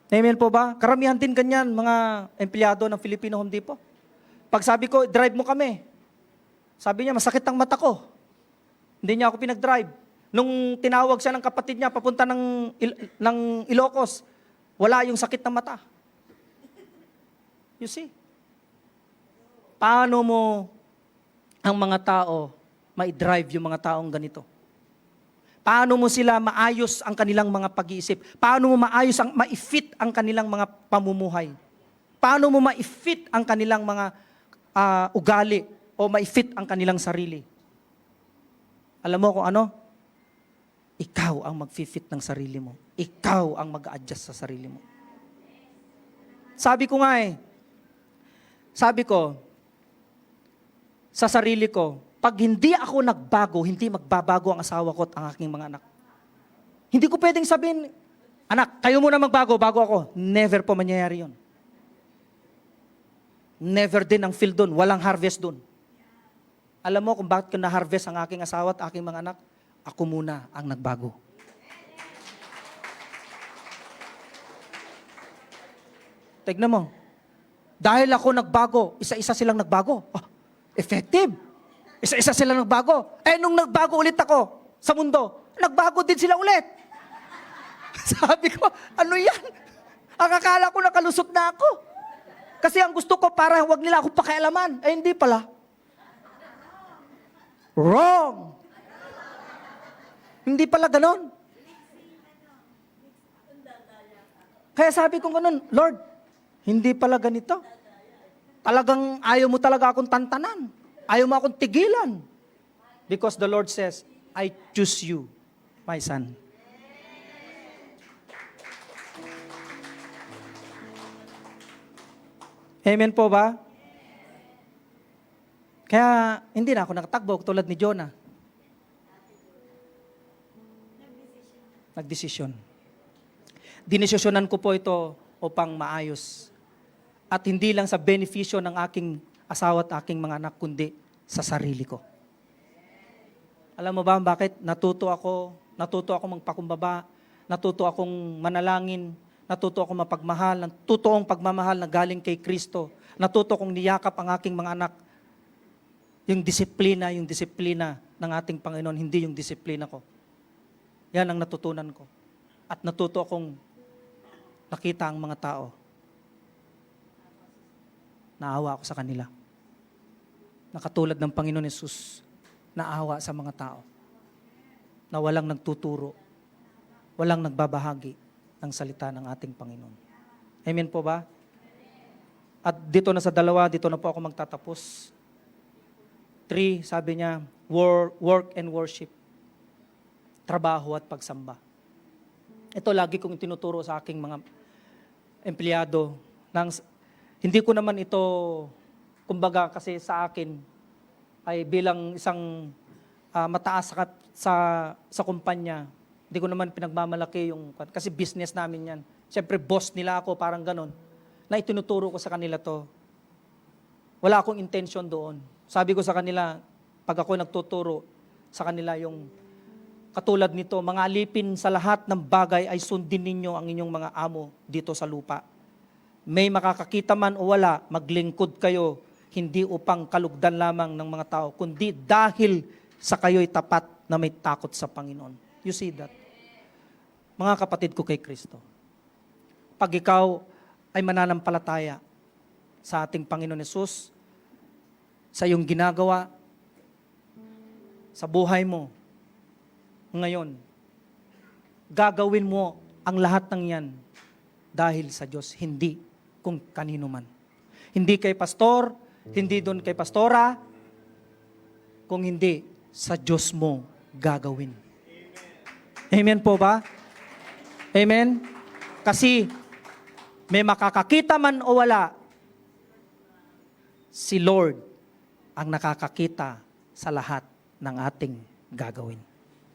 Amen po ba? Karamihan din ganyan, mga empleyado ng Filipino Home Depot. Pag sabi ko, drive mo kami. Sabi niya, masakit ang mata ko. Hindi niya ako pinag-drive. Nung tinawag siya ng kapatid niya papunta ng Ilocos, wala yung sakit ng mata. You see? Paano mo ang mga tao ma-drive yung mga taong ganito? Paano mo sila maayos ang kanilang mga pag-iisip? Paano mo ma-fit ang kanilang mga pamumuhay? Paano mo ma-fit ang kanilang mga ugali o ma-fit ang kanilang sarili? Alam mo kung ano? Ikaw ang mag-fit ng sarili mo. Ikaw ang mag-adjust sa sarili mo. Sabi ko nga sabi ko, sa sarili ko, pag hindi ako nagbago, hindi magbabago ang asawa ko at ang aking mga anak. Hindi ko pwedeng sabihin, anak, kayo muna magbago, bago ako. Never po mangyayari yun. Never din ang field doon, walang harvest doon. Alam mo kung bakit ko na-harvest ang aking asawa at aking mga anak? Ako muna ang nagbago. Tignan mo. Dahil ako nagbago, isa-isa silang nagbago. Oh, effective. Isa-isa silang nagbago. Nung nagbago ulit ako sa mundo, nagbago din sila ulit. Sabi ko, ano yan? Ang akala ko nakalusot na ako. Kasi ang gusto ko para wag nila ako pakialaman. Hindi pala. Wrong. Hindi pala ganon. Kaya sabi ko ganon, Lord, hindi pala ganito. Talagang ayaw mo talaga akong tantanan. Ayaw mo akong tigilan. Because the Lord says, I choose you, my son. Amen po ba? Kaya hindi na ako nakatakbo tulad ni Jonah. Nagdesisyon. Dinesisyonan ko po ito upang maayos. At hindi lang sa benepisyo ng aking asawa at aking mga anak, kundi sa sarili ko. Alam mo ba bakit? Natuto ako magpakumbaba, natuto akong manalangin, natuto akong mapagmahal, ng totoong pagmamahal na galing kay Kristo. Natuto akong niyakap ang aking mga anak. Yung disiplina ng ating Panginoon, hindi yung disiplina ko. Yan ang natutunan ko. At natuto akong nakita ang mga tao. Naawa ako sa kanila. Nakatulad ng Panginoon Yesus, naawa sa mga tao. Na walang nagtuturo, walang nagbabahagi ng salita ng ating Panginoon. Amen po ba? At dito na sa 2, dito na po ako magtatapos. 3, sabi niya, work and worship. Trabaho at pagsamba. Ito lagi kong tinuturo sa aking mga empleyado. Hindi ko naman ito, kumbaga kasi sa akin, ay bilang isang mataas sa kumpanya, hindi ko naman pinagmamalaki yung, kasi business namin yan. Siyempre, boss nila ako, parang ganon, na itinuturo ko sa kanila to. Wala akong intention doon. Sabi ko sa kanila, pag ako nagtuturo sa kanila yung katulad nito, mga alipin sa lahat ng bagay ay sundin ninyo ang inyong mga amo dito sa lupa. May makakakita man o wala, maglingkod kayo, hindi upang kalugdan lamang ng mga tao, kundi dahil sa kayo'y tapat na may takot sa Panginoon. You see that? Mga kapatid ko kay Kristo, pag ikaw ay mananampalataya sa ating Panginoon Yesus, sa iyong ginagawa, sa buhay mo, ngayon, gagawin mo ang lahat ng yan dahil sa Diyos, hindi kung kanino man. Hindi kay pastor, hindi doon kay pastora, kung hindi sa Diyos mo gagawin. Amen po ba? Amen? Kasi may makakakita man o wala, si Lord ang nakakakita sa lahat ng ating gagawin.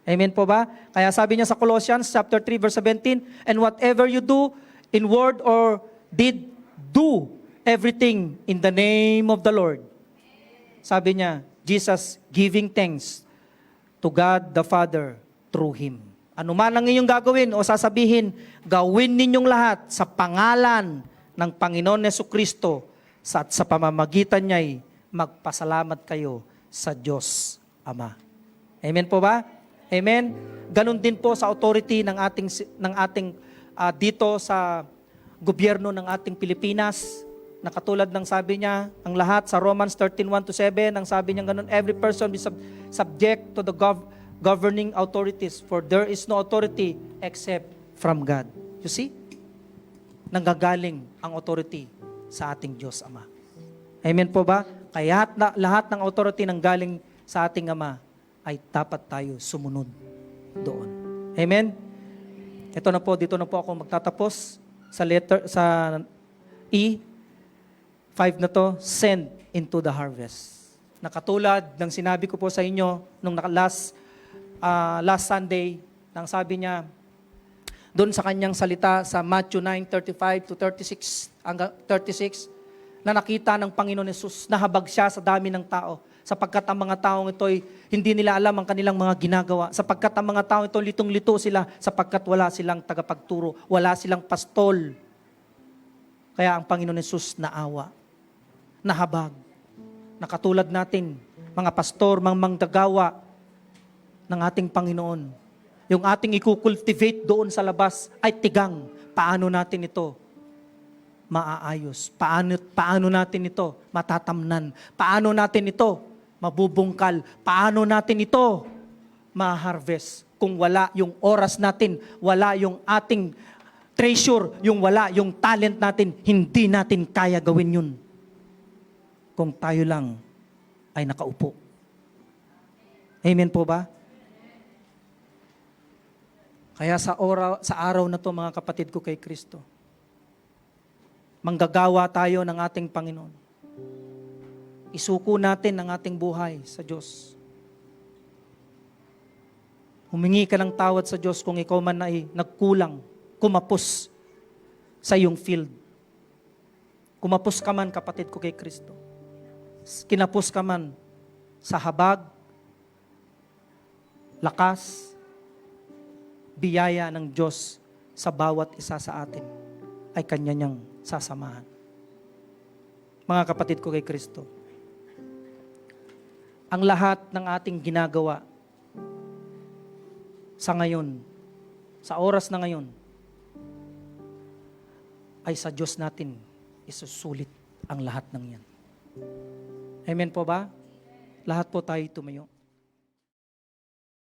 Amen po ba? Kaya sabi niya sa Colossians chapter 3 verse 17, and whatever you do in word or deed, do everything in the name of the Lord. Sabi niya, Jesus giving thanks to God the Father through Him. Ano man ang inyong gagawin o sasabihin, gawin ninyong lahat sa pangalan ng Panginoon Jesucristo at sa pamamagitan niya'y magpasalamat kayo sa Diyos Ama. Amen po ba? Amen. Ganon din po sa authority ng ating dito sa gobyerno ng ating Pilipinas, na katulad ng sabi niya, ang lahat sa Romans 13:1-7, ang sabi niya ganun, every person be subject to the governing authorities, for there is no authority except from God. You see? Nanggagaling ang authority sa ating Diyos Ama. Amen po ba? Kaya lahat ng authority nang galing sa ating Ama ay dapat tayo sumunod doon. Amen? Ito na po, dito na po ako magtatapos sa E, 5 na to, send into the harvest. Na katulad ng sinabi ko po sa inyo nung last Sunday, nang sabi niya doon sa kanyang salita sa Matthew 9:35-36 hanggang 36, na nakita ng Panginoon Hesus, nahabag siya sa dami ng tao, sapagkat ang mga taong ito'y hindi nila alam ang kanilang mga ginagawa, sapagkat ang mga taong ito litong-lito sila, sapagkat wala silang tagapagturo, wala silang pastol. Kaya ang Panginoon Hesus naawa, nahabag, na katulad natin, mga pastor, mga manggagawa ng ating Panginoon. Yung ating i-cultivate doon sa labas ay tigang. Paano natin ito maaayos? Paano natin ito matatamnan? Paano natin ito mabubungkal? Paano natin ito ma-harvest? Kung wala yung oras natin, wala yung ating treasure, wala yung talent natin, hindi natin kaya gawin yun. Kung tayo lang ay nakaupo. Amen po ba? Kaya sa araw na to, mga kapatid ko kay Kristo, manggagawa tayo ng ating Panginoon. Isuko natin ang ating buhay sa Diyos. Humingi ka ng tawad sa Diyos kung ikaw man ay nagkulang, kumapos sa iyong field. Kumapos ka man, kapatid ko kay Kristo. Kinapos ka man sa habag, lakas, biyaya ng Diyos sa bawat isa sa atin ay Kanya niyang sasamahan. Mga kapatid ko kay Kristo, ang lahat ng ating ginagawa sa ngayon, sa oras na ngayon, ay sa Diyos natin isusulit ang lahat ng yan. Amen po ba? Lahat po tayo tumayo.